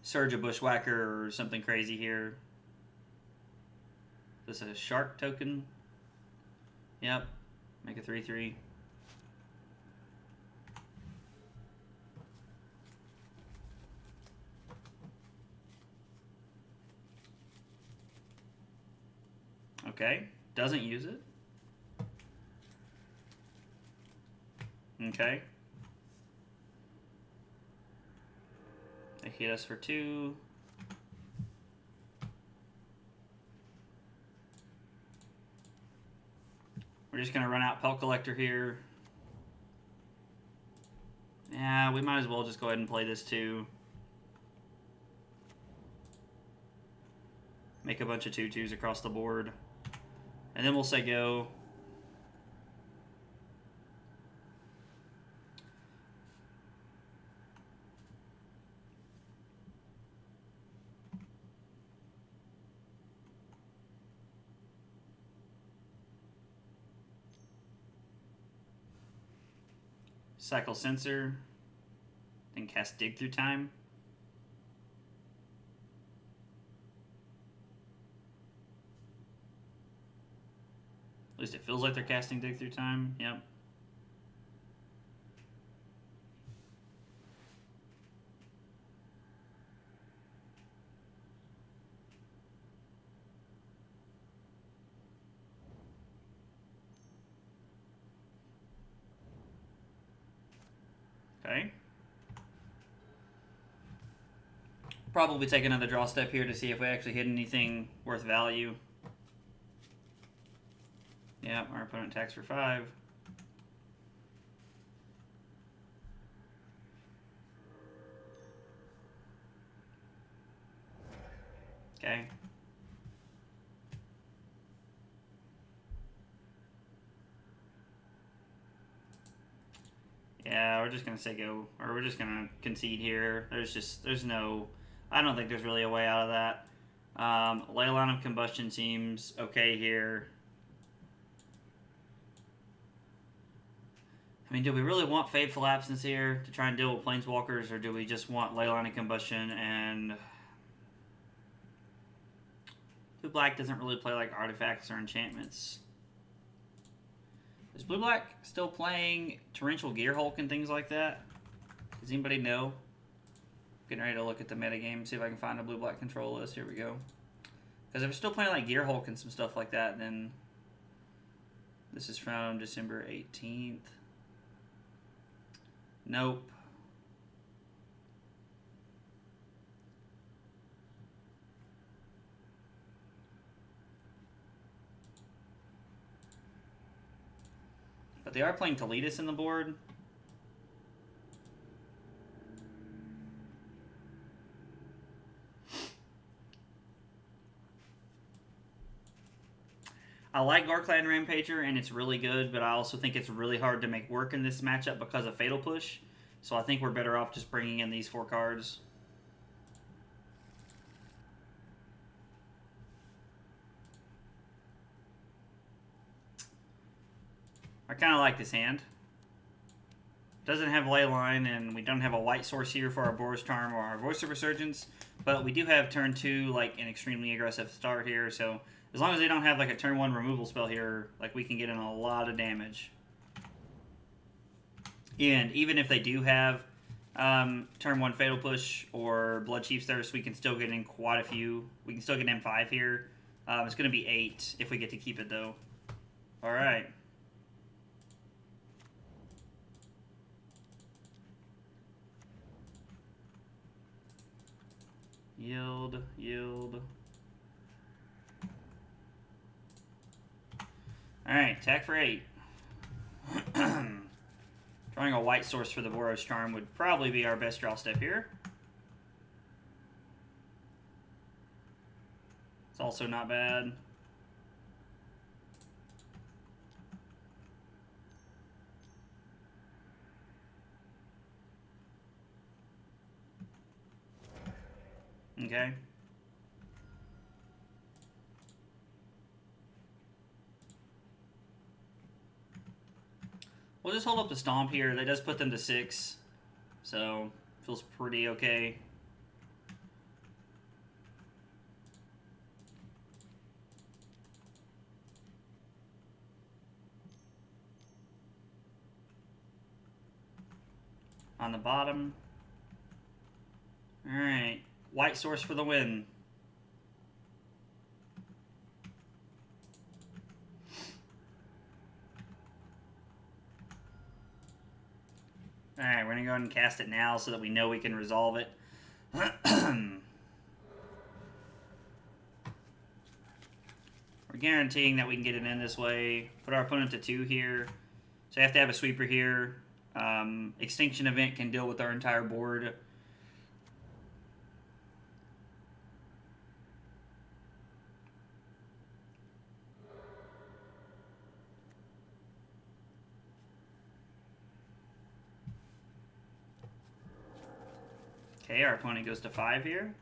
S1: Surge a Bushwhacker or something crazy here. Is this a Shark token? Yep. Make a 3/3. Okay. Doesn't use it. Okay. They hit us for 2. We're just going to run out Pelt Collector here. Yeah, we might as well just go ahead and play this too. Make a bunch of 2/2s across the board. And then we'll say go. Cycle Sensor, then cast Dig Through Time. At least it feels like they're casting Dig Through Time. Yep. Okay. Probably take another draw step here to see if we actually hit anything worth value. Yeah, our opponent attacks for 5. Okay. Yeah, we're just gonna say go, or we're just gonna concede here. There's no, I don't think there's really a way out of that. Leyline of Combustion seems okay here. I mean, do we really want Fateful Absence here to try and deal with Planeswalkers, or do we just want Leyline of Combustion and... Blue Black doesn't really play like artifacts or enchantments. Is Blue Black still playing Torrential Gearhulk and things like that? Does anybody know? Getting ready to look at the metagame, see if I can find a Blue Black control list. Here we go. Because if we're still playing like Gearhulk and some stuff like that, then this is from December 18th. Nope. But they are playing Toletus in the board. I like Ghor-Clan Rampager, and it's really good, but I also think it's really hard to make work in this matchup because of Fatal Push. So I think we're better off just bringing in these 4 cards. I kind of like this hand. Doesn't have Leyline, and we don't have a white source here for our Boros Charm or our Voice of Resurgence, but we do have turn 2, like an extremely aggressive start here, so as long as they don't have like a turn 1 removal spell here, like we can get in a lot of damage. And even if they do have turn 1 Fatal Push or Blood Chief's Thirst, we can still get in quite a few. We can still get in 5 here. It's going to be 8 if we get to keep it, though. Alright. Yield, yield. Alright, attack for 8. Drawing a white source for the Boros Charm would probably be our best draw step here. It's also not bad. Okay. We'll just hold up the Stomp here. That does put them to 6. So, feels pretty okay. On the bottom. Alright. White source for the win. Alright, we're going to go ahead and cast it now so that we know we can resolve it. We're guaranteeing that we can get it in this way. Put our opponent to 2 here. So I have to have a sweeper here. Extinction Event can deal with our entire board. Okay, our opponent goes to 5 here.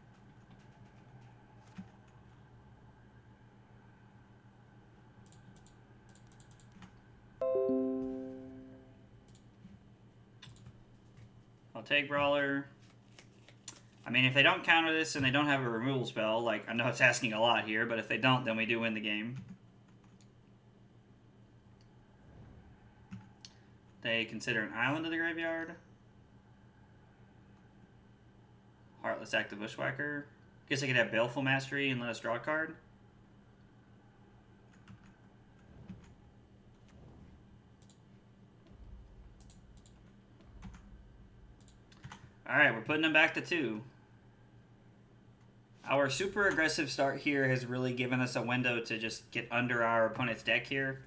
S1: Voltaic Brawler. I mean, if they don't counter this and they don't have a removal spell, like, I know it's asking a lot here, but if they don't, then we do win the game. They consider an island to the graveyard. Heartless Active Bushwhacker. Guess I could have Baleful Mastery and let us draw a card. Alright, we're putting them back to 2. Our super aggressive start here has really given us a window to just get under our opponent's deck here.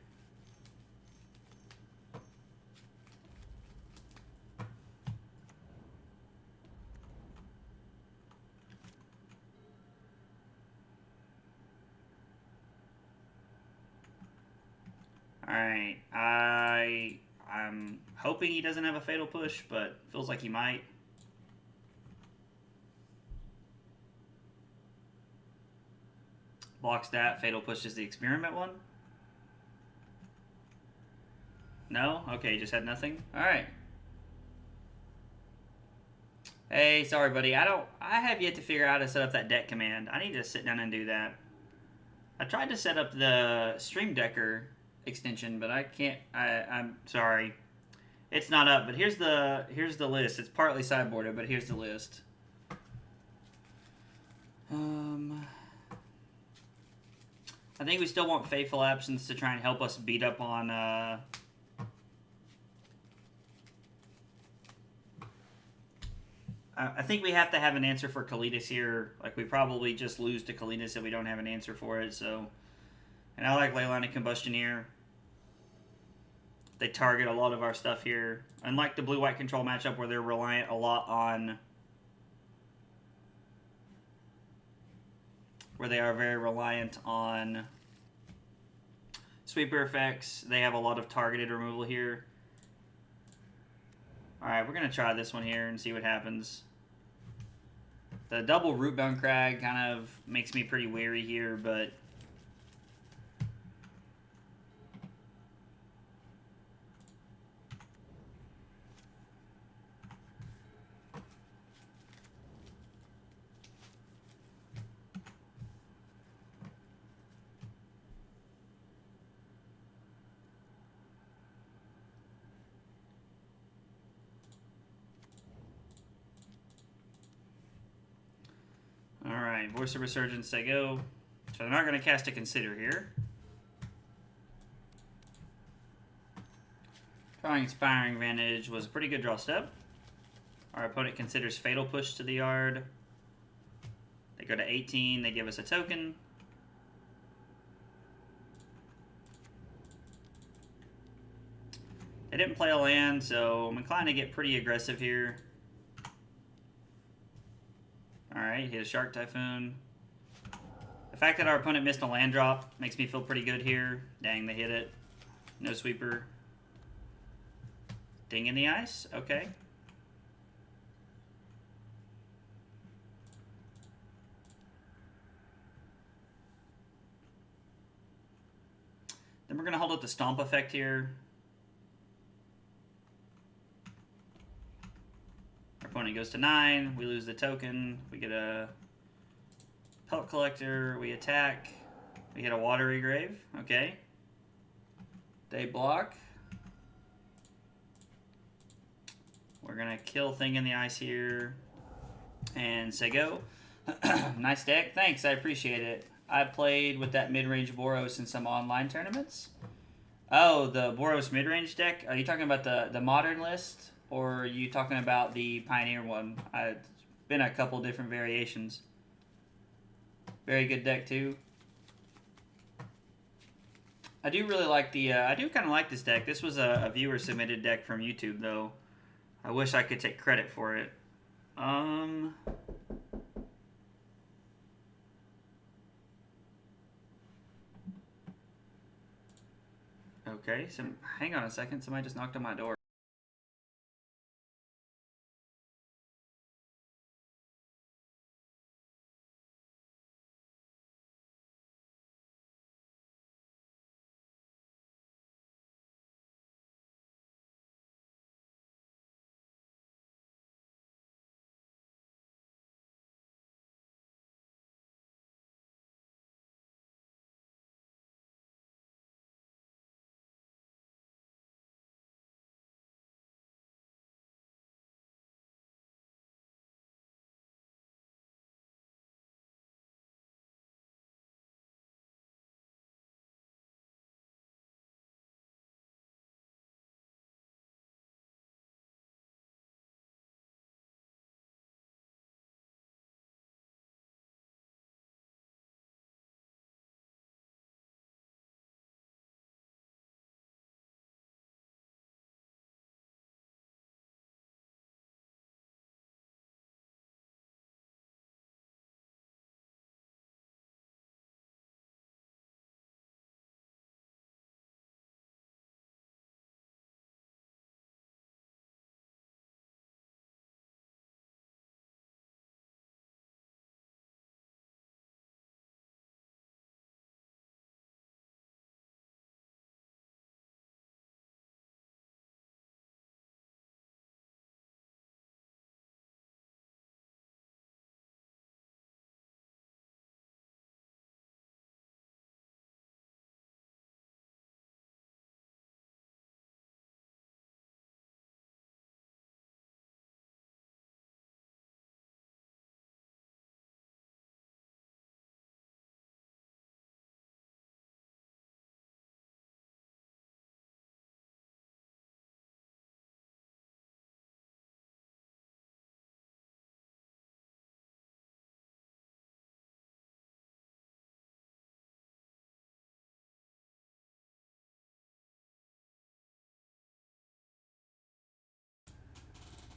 S1: Alright, I'm hoping he doesn't have a Fatal Push, but feels like he might. Blocks that. Fatal Push is the experiment one. No? Okay, just had nothing. Alright. Hey, sorry buddy. I have yet to figure out how to set up that deck command. I need to sit down and do that. I tried to set up the Stream Decker extension, but I can't. I'm sorry. It's not up, but here's the list. It's partly sideboarded, but here's the list. I think we still want Fateful Absence to try and help us beat up on I think we have to have an answer for Kalitas here. Like, we probably just lose to Kalitas if we don't have an answer for it, so. And I like Leyline of Combustion here. They target a lot of our stuff here. Unlike the blue-white control matchup where they're reliant a lot on... Where they are very reliant on sweeper effects. They have a lot of targeted removal here. Alright, we're going to try this one here and see what happens. The double Rootbound Crag kind of makes me pretty wary here, but... Alright, Voice of Resurgence, they go. So they're not going to cast a Consider here. Drawing Inspiring Vantage was a pretty good draw step. Our opponent considers Fatal Push to the yard. They go to 18, they give us a token. They didn't play a land, so I'm inclined to get pretty aggressive here. Alright, hit a Shark Typhoon. The fact that our opponent missed a land drop makes me feel pretty good here. Dang, they hit it. No sweeper. Ding in the ice? Okay. Then we're going to hold up the Stomp effect here. Our opponent goes to 9. We lose the token. We get a Pelt Collector. We attack. We get a Watery Grave. Okay. They block. We're going to kill Thing in the Ice here. And say go. Nice deck. Thanks. I appreciate it. I played with that mid-range Boros in some online tournaments. Oh, the Boros mid-range deck? Are you talking about the modern list? Or are you talking about the Pioneer one? It's been a couple different variations. Very good deck, too. I do really like the... I do kind of like this deck. This was a viewer-submitted deck from YouTube, though. I wish I could take credit for it. Okay, so hang on a second. Somebody just knocked on my door.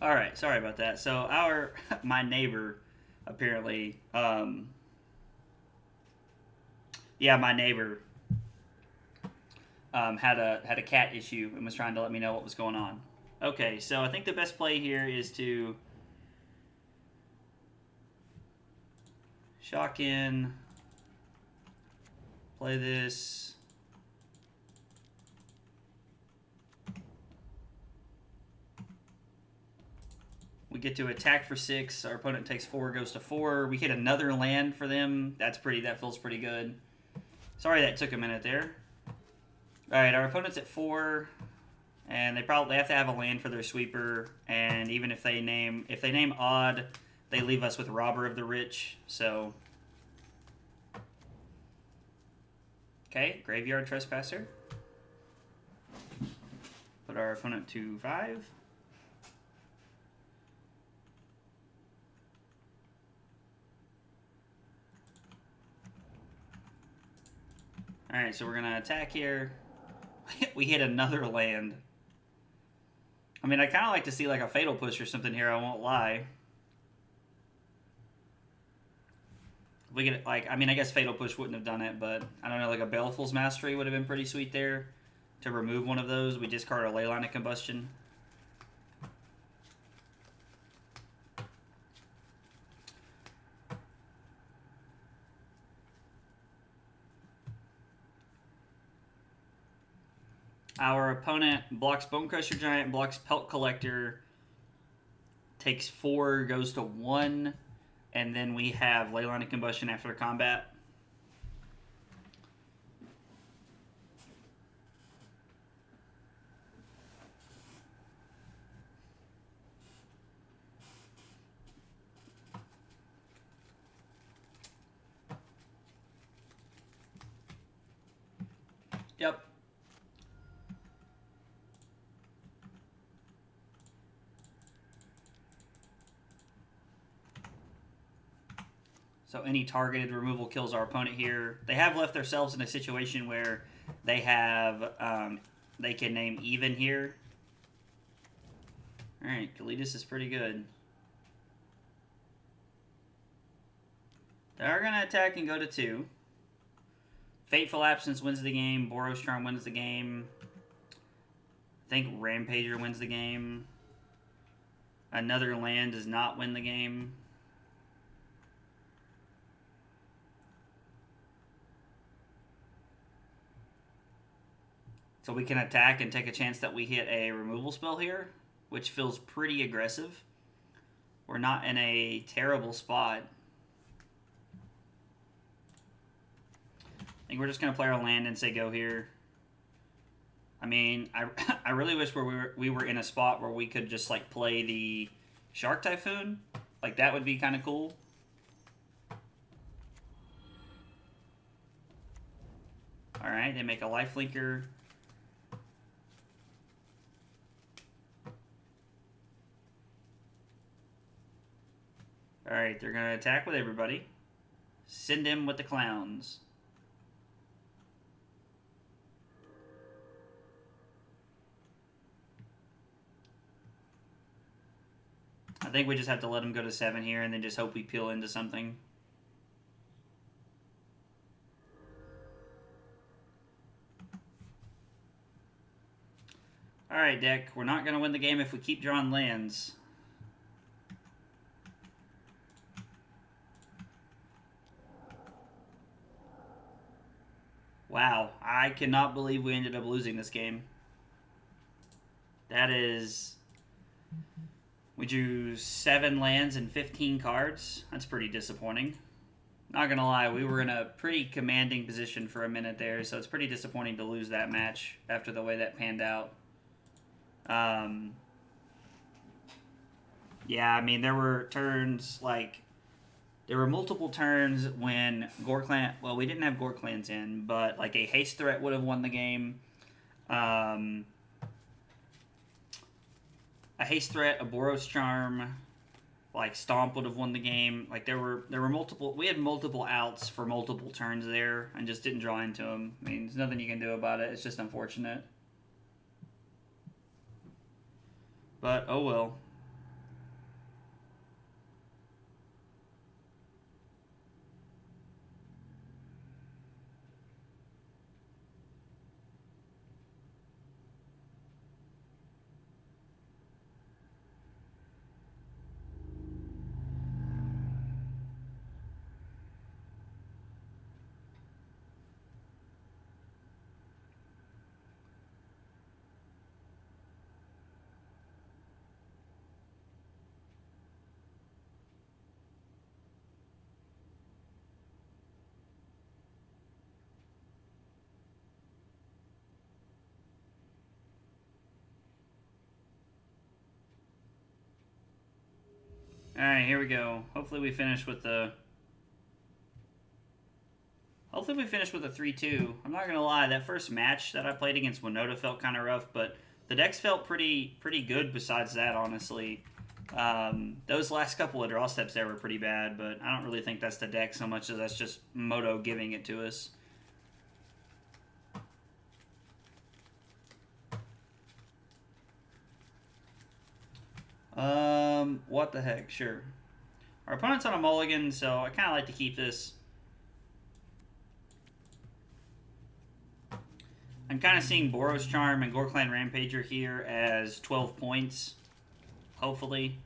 S1: All right, sorry about that. So my neighbor, apparently, yeah, my neighbor had a cat issue and was trying to let me know what was going on. Okay, so I think the best play here is to shock in, play this. We get to attack for 6. Our opponent takes 4, goes to 4. We hit another land for them. That feels pretty good. Sorry that took a minute there. All right, our opponent's at 4, and they have to have a land for their sweeper. And even if they name odd, they leave us with Robber of the Rich. So Okay, Graveyard Trespasser. Put our opponent to 5. Alright, so we're going to attack here. We hit another land. I mean, I kind of like to see like a Fatal Push or something here, I won't lie. We get like, I mean, I guess Fatal Push wouldn't have done it, but I don't know, like a Baleful's Mastery would have been pretty sweet there. To remove one of those, we discard a Leyline of Combustion. Our opponent blocks Bonecrusher Giant, blocks Pelt Collector, takes 4, goes to 1, and then we have Leyline of Combustion after combat. Yep. So any targeted removal kills our opponent here. They have left themselves in a situation where they have, they can name even here. Alright, Kalidas is pretty good. They are going to attack and go to 2. Fateful Absence wins the game. Boros Charm wins the game. I think Rampager wins the game. Another land does not win the game. So we can attack and take a chance that we hit a removal spell here, which feels pretty aggressive. We're not in a terrible spot. I think we're just going to play our land and say go here. I mean, I really wish we were in a spot where we could just like play the Shark Typhoon. Like that would be kind of cool. Alright, they make a lifelinker. Alright, they're going to attack with everybody. Send him with the clowns. I think we just have to let him go to 7 here and then just hope we peel into something. Alright, deck. We're not going to win the game if we keep drawing lands. Wow, I cannot believe we ended up losing this game. That is... We drew 7 lands and 15 cards. That's pretty disappointing. Not gonna lie, we were in a pretty commanding position for a minute there, so it's pretty disappointing to lose that match after the way that panned out. Yeah, I mean, there were turns, like... There were multiple turns when Ghor-Clan... Well, we didn't have Ghor-Clans in, but like a haste threat would have won the game. A haste threat, a Boros Charm, like Stomp would have won the game. Like there were multiple... We had multiple outs for multiple turns there and just didn't draw into them. I mean, there's nothing you can do about it. It's just unfortunate. But, oh well. Alright, here we go. Hopefully we finish with the... Hopefully we finish with a 3-2. I'm not going to lie, that first match that I played against Winota felt kind of rough, but the decks felt pretty good besides that, honestly. Those last couple of draw steps there were pretty bad, but I don't really think that's the deck so much as that's just Moto giving it to us. What the heck? Sure. Our opponent's on a mulligan, so I kind of like to keep this. I'm kind of seeing Boros Charm and Ghor-Clan Rampager here as 12 points, hopefully.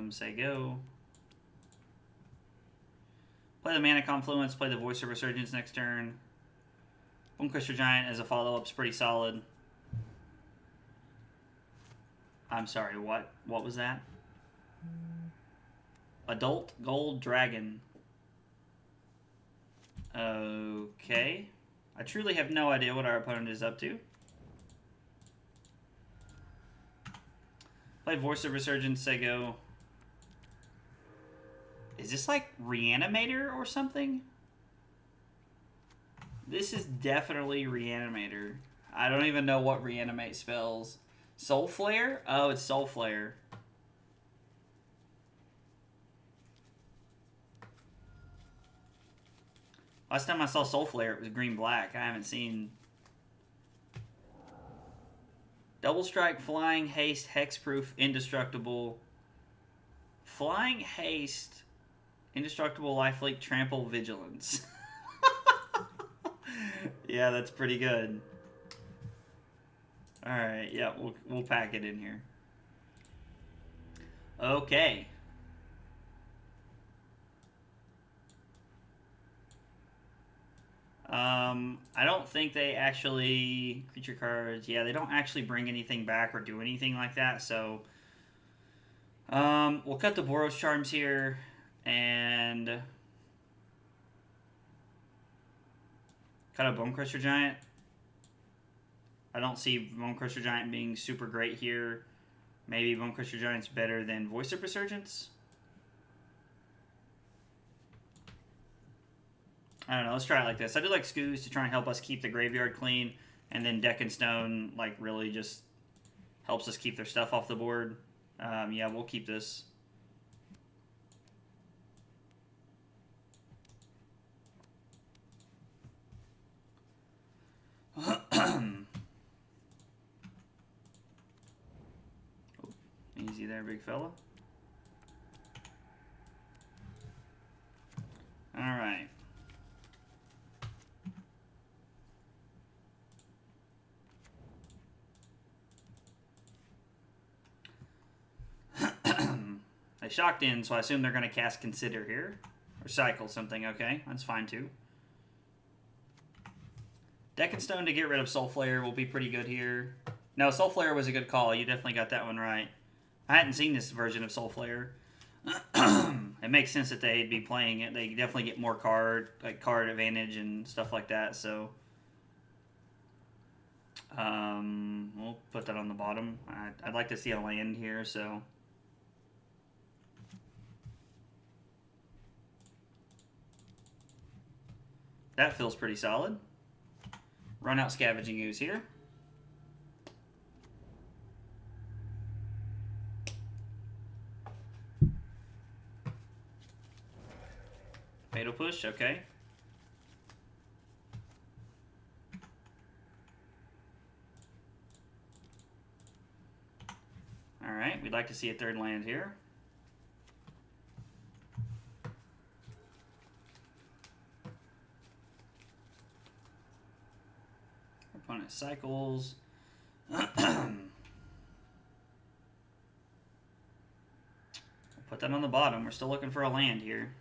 S1: Say go. Play the Mana Confluence, play the Voice of Resurgence next turn. Bonecrusher Giant as a follow-up is pretty solid. I'm sorry, what? What was that? Adult Gold Dragon. Okay. I truly have no idea what our opponent is up to. Play Voice of Resurgence, say go. Is this like Reanimator or something? This is definitely Reanimator. I don't even know what Reanimate spells. Soulflayer? Oh, it's Soulflayer. Last time I saw Soulflayer, it was green-black. I haven't seen... Double Strike, Flying, Haste, Hexproof, Indestructible. Flying, Haste, Indestructible, Lifelink, Trample, Vigilance. Yeah, that's pretty good. Alright, yeah, we'll pack it in here. Okay. I don't think they actually... Creature cards, yeah, they don't actually bring anything back or do anything like that, so... we'll cut the Boros Charms here, and... cut a Bonecrusher Giant. I don't see Bonecrusher Giant being super great here. Maybe Bonecrusher Giant's better than Voice of Resurgence. I don't know, let's try it like this. I do like Scooze to try and help us keep the graveyard clean, and then Deck and Stone, like, really just helps us keep their stuff off the board. Yeah, we'll keep this. Easy there, big fella. All right. They shocked in, so I assume they're going to cast Consider here. Or Cycle something, okay. That's fine, too. Deck and Stone to get rid of Soulflayer will be pretty good here. No, Soulflayer was a good call. You definitely got that one right. I hadn't seen this version of Soulflayer. It makes sense that they'd be playing it. They definitely get more card advantage and stuff like that, so... we'll put that on the bottom. I'd like to see a land here, so... That feels pretty solid. Run out Scavenging Ooze here. Fatal Push, okay. Alright, we'd like to see a third land here. Opponent cycles. We'll put that on the bottom. We're still looking for a land here.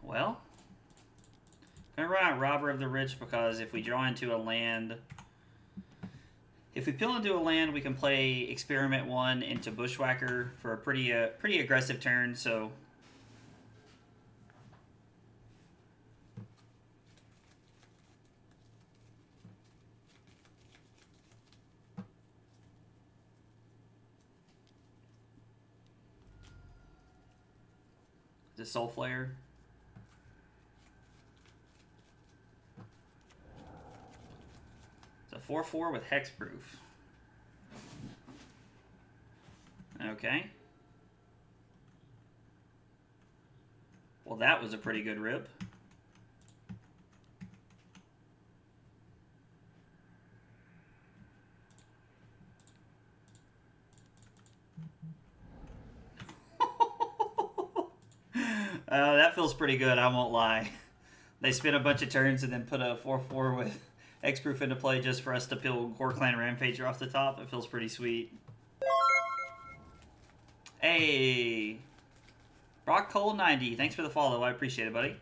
S1: Well, I'm going to run out Robber of the Rich because if we draw into a land... If we peel into a land, we can play Experiment 1 into Bushwhacker for a pretty aggressive turn, so... The Soulflayer. It's a 4/4 with hexproof. Okay. Well, that was a pretty good rip. That feels pretty good, I won't lie. They spent a bunch of turns and then put a 4/4 with hexproof into play just for us to peel Ghor-Clan Rampager off the top. It feels pretty sweet. Hey! Rock Cole 90, thanks for the follow. I appreciate it, buddy.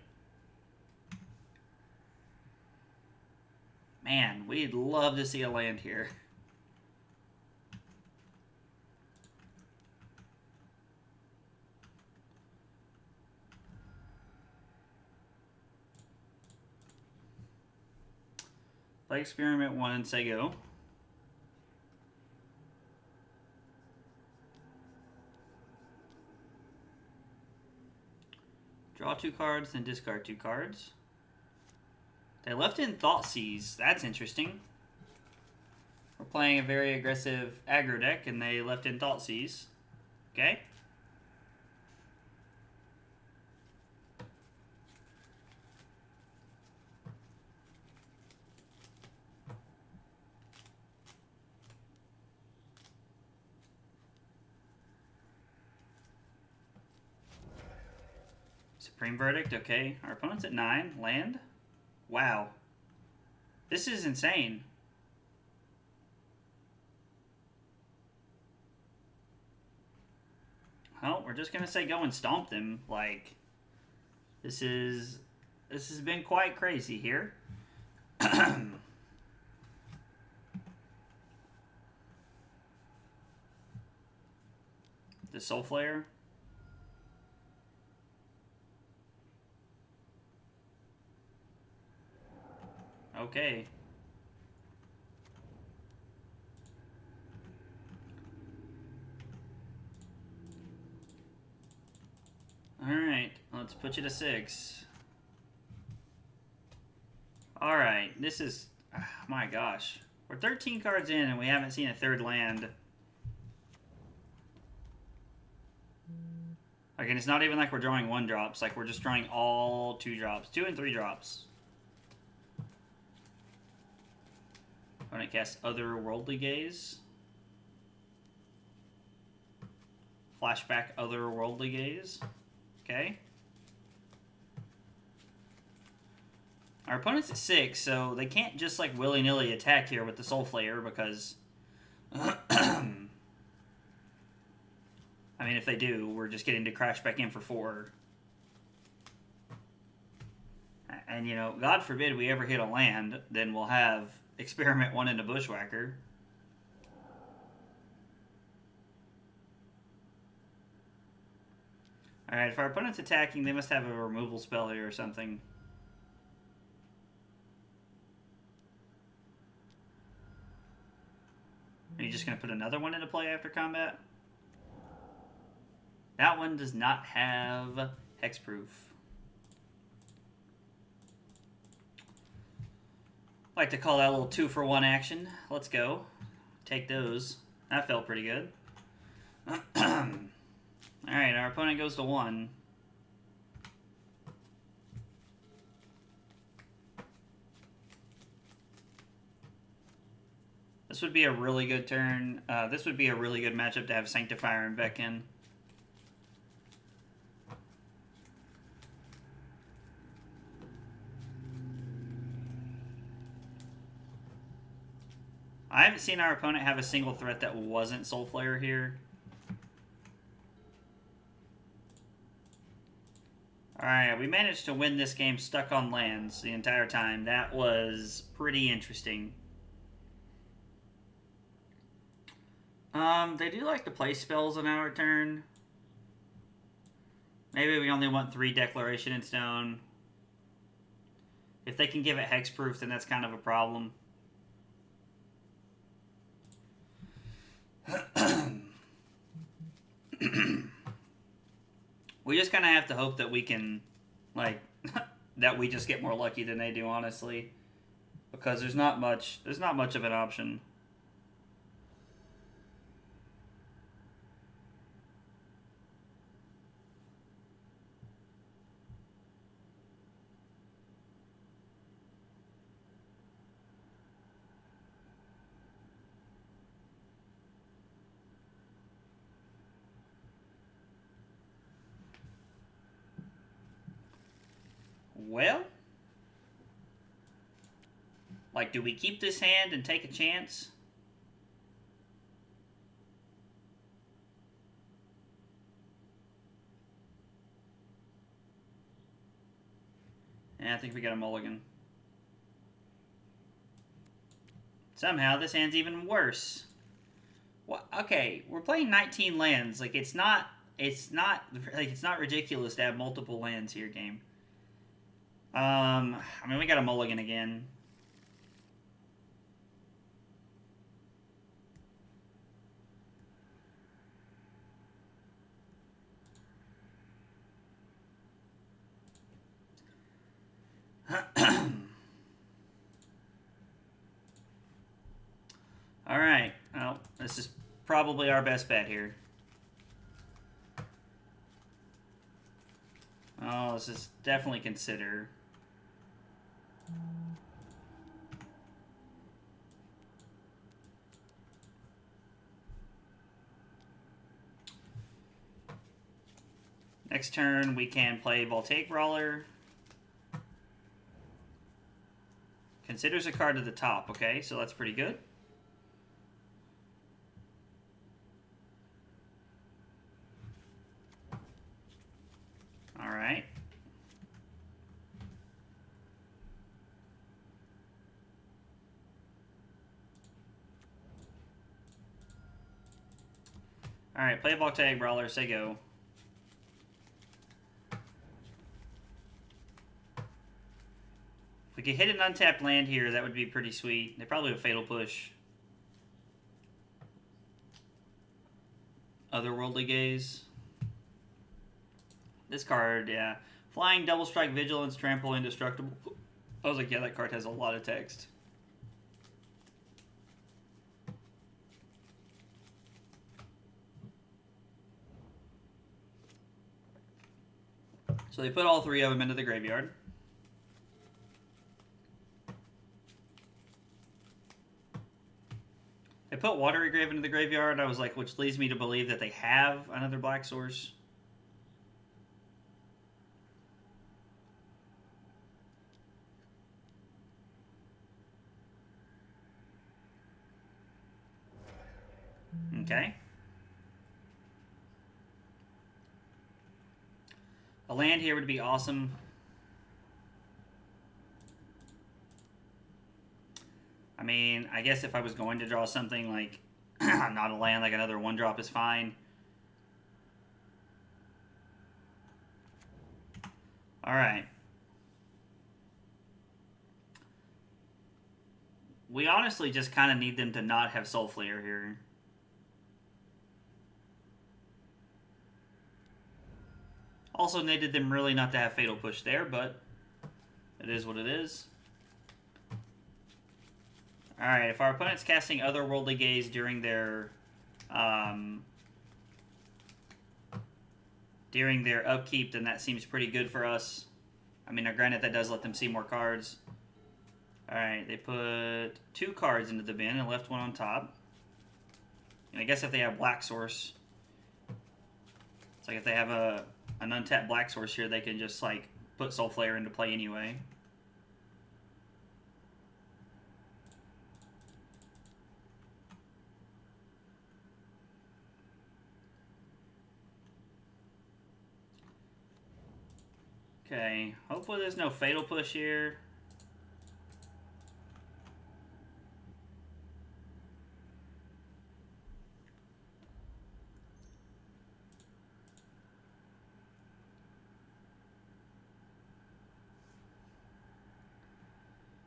S1: Man, we'd love to see a land here. Play Experiment 1 and say go. Draw 2 cards, then discard 2 cards. They left in Thoughtseize. That's interesting. We're playing a very aggressive aggro deck, and they left in Thoughtseize. Okay. Supreme Verdict, okay. Our opponent's at 9. Land? Wow. This is insane. Well, we're just gonna say go and stomp them. Like, this has been quite crazy here. The Soulflayer. Okay. Alright, let's put you to 6. Alright, this is... my gosh. We're 13 cards in and we haven't seen a third land. Like, and it's not even like we're drawing 1-drops. Like, we're just drawing all 2-drops. 2 and 3 drops. When I cast Otherworldly Gaze. Flashback Otherworldly Gaze. Okay. Our opponent's at 6, so they can't just like willy-nilly attack here with the Soulflayer because... I mean, if they do, we're just getting to crash back in for 4. And, you know, God forbid we ever hit a land, then we'll have Experiment 1 into Bushwhacker. Alright, if our opponent's attacking, they must have a removal spell here or something. Are you just going to put another one into play after combat? That one does not have hexproof. I like to call that a little 2-for-1 action. Let's go. Take those. That felt pretty good. Alright, our opponent goes to 1. This would be a really good turn. This would be a really good matchup to have Sanctifier and Beck in. I haven't seen our opponent have a single threat that wasn't Soulflayer here. Alright, we managed to win this game stuck on lands the entire time. That was pretty interesting. They do like to play spells on our turn. Maybe we only want 3 Declaration in Stone. If they can give it hexproof, then that's kind of a problem. We just kind of have to hope that we can, like, that we just get more lucky than they do, honestly. Because there's not much of an option. Well, like, do we keep this hand and take a chance? Yeah, I think we got a mulligan. Somehow this hand's even worse. Well, okay, we're playing 19 lands. Like, it's not ridiculous to have multiple lands here, game. I mean, we got a mulligan again. All right. Well, this is probably our best bet here. Oh, this is definitely consider. Next turn, we can play Voltaic Brawler. Considers a card to the top. Okay, so that's pretty good. All right. All right, play Voltaic Brawler, say go. If we could hit an untapped land here, that would be pretty sweet. They probably have Fatal Push. Otherworldly Gaze. This card, yeah. Flying, Double Strike, Vigilance, Trample, Indestructible. I was like, yeah, that card has a lot of text. So they put all three of them into the graveyard. They put Watery Grave into the graveyard. I was like, which leads me to believe that they have another black source. Okay. A land here would be awesome. I mean, I guess if I was going to draw something like not a land, like another 1-drop is fine. All right. We honestly just kind of need them to not have Soulflayer here. Also needed them really not to have Fatal Push there, but it is what it is. Alright, if our opponent's casting Otherworldly Gaze during their upkeep, then that seems pretty good for us. I mean, granted, that does let them see more cards. Alright, they put 2 cards into the bin and left one on top. And I guess if they have Black Source, it's like if they have an untapped Black Source here, they can just like put Soulflayer into play anyway. Okay, hopefully there's no Fatal Push here.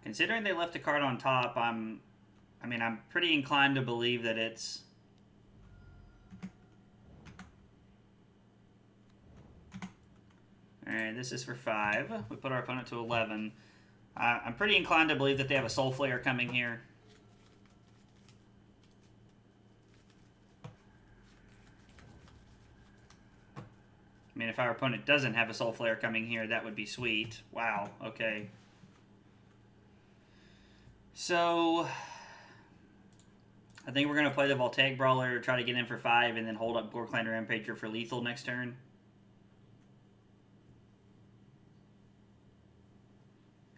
S1: Considering they left a card on top, I'm pretty inclined to believe that it's Alright, this is for 5. We put our opponent to 11. I'm pretty inclined to believe that they have a Soulflayer coming here. I mean, if our opponent doesn't have a Soulflayer coming here, that would be sweet. Wow, okay. So, I think we're going to play the Voltaic Brawler, try to get in for 5, and then hold up Ghor-Clan Rampager for lethal next turn.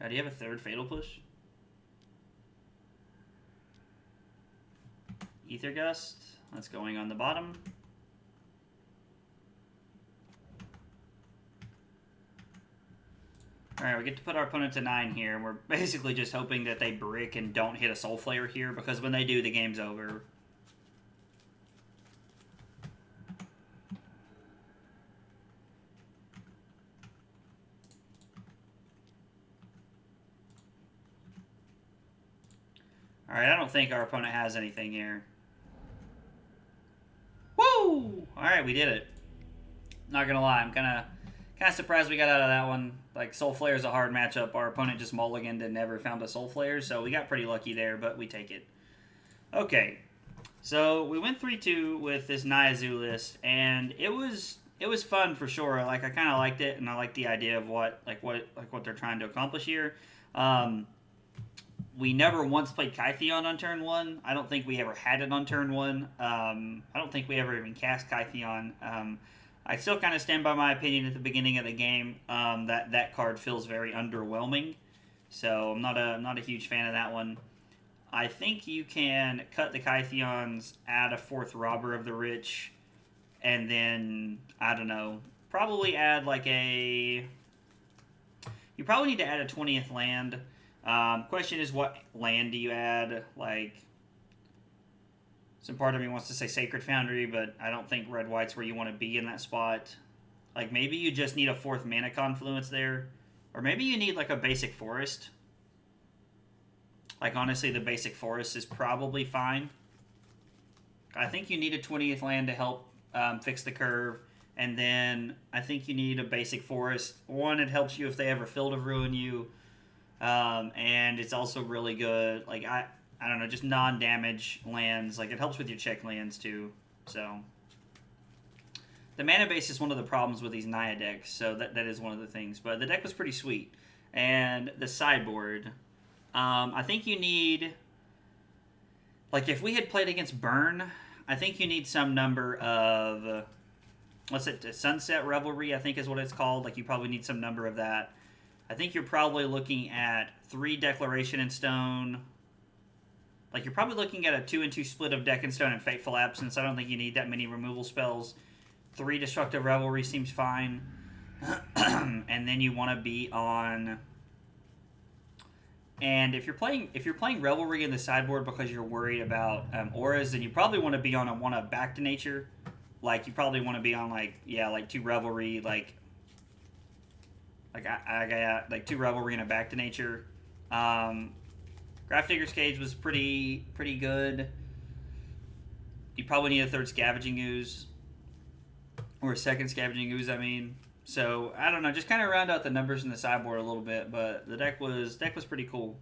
S1: Do you have a third Fatal Push? Ether Gust. That's going on the bottom. Alright, we get to put our opponent to 9 here. We're basically just hoping that they brick and don't hit a Soulflayer here, because when they do, the game's over. Alright, I don't think our opponent has anything here. Woo! Alright, we did it. Not gonna lie, I'm kind of surprised we got out of that one. Like, Soulflayer is a hard matchup. Our opponent just mulliganed and never found a Soulflayer, so we got pretty lucky there, but we take it. Okay, so we went 3-2 with this Naya Zoo list, and it was fun for sure. Like, I kind of liked it, and I liked the idea of what they're trying to accomplish here. We never once played Kytheon on turn 1. I don't think we ever had it on turn 1. I don't think we ever even cast Kytheon. I still kind of stand by my opinion at the beginning of the game that card feels very underwhelming. So I'm not a huge fan of that one. I think you can cut the Kytheons, add a 4th Robber of the Rich, and then, I don't know, probably add like a... You probably need to add a 20th land. Question is, what land do you add? Like, some part of me wants to say Sacred Foundry, but I don't think red-white's where you want to be in that spot. Like, maybe you just need a 4th Mana Confluence there. Or maybe you need, like, a basic forest. Like, honestly, the basic forest is probably fine. I think you need a 20th land to help fix the curve. And then I think you need a basic forest. One, it helps you if they ever Field of Ruin you. And it's also really good. Like, I don't know, just non-damage lands. Like, it helps with your check lands, too. So, the mana base is one of the problems with these Naya decks. So, that is one of the things. But the deck was pretty sweet. And the sideboard, I think you need... Like, if we had played against Burn, I think you need some number of... What's it? Sunset Revelry, I think is what it's called. Like, you probably need some number of that. I think you're probably looking at 3 Declaration in Stone. Like, you're probably looking at a 2-2 split of Deck and Stone and Fateful Absence. I don't think you need that many removal spells. 3 Destructive Revelry seems fine. And then you want to be on... And if you're playing Revelry in the sideboard because you're worried about auras, then you probably want to be on a Back to Nature. Like, you probably want to be on, like, yeah, like 2 Revelry, like I got like 2 Revelry and a Back to Nature. Grafdigger's Cage was pretty good. You probably need a 3rd Scavenging Ooze. Or a 2nd Scavenging Ooze, I mean. So, I don't know, just kind of round out the numbers in the sideboard a little bit, but the deck was pretty cool.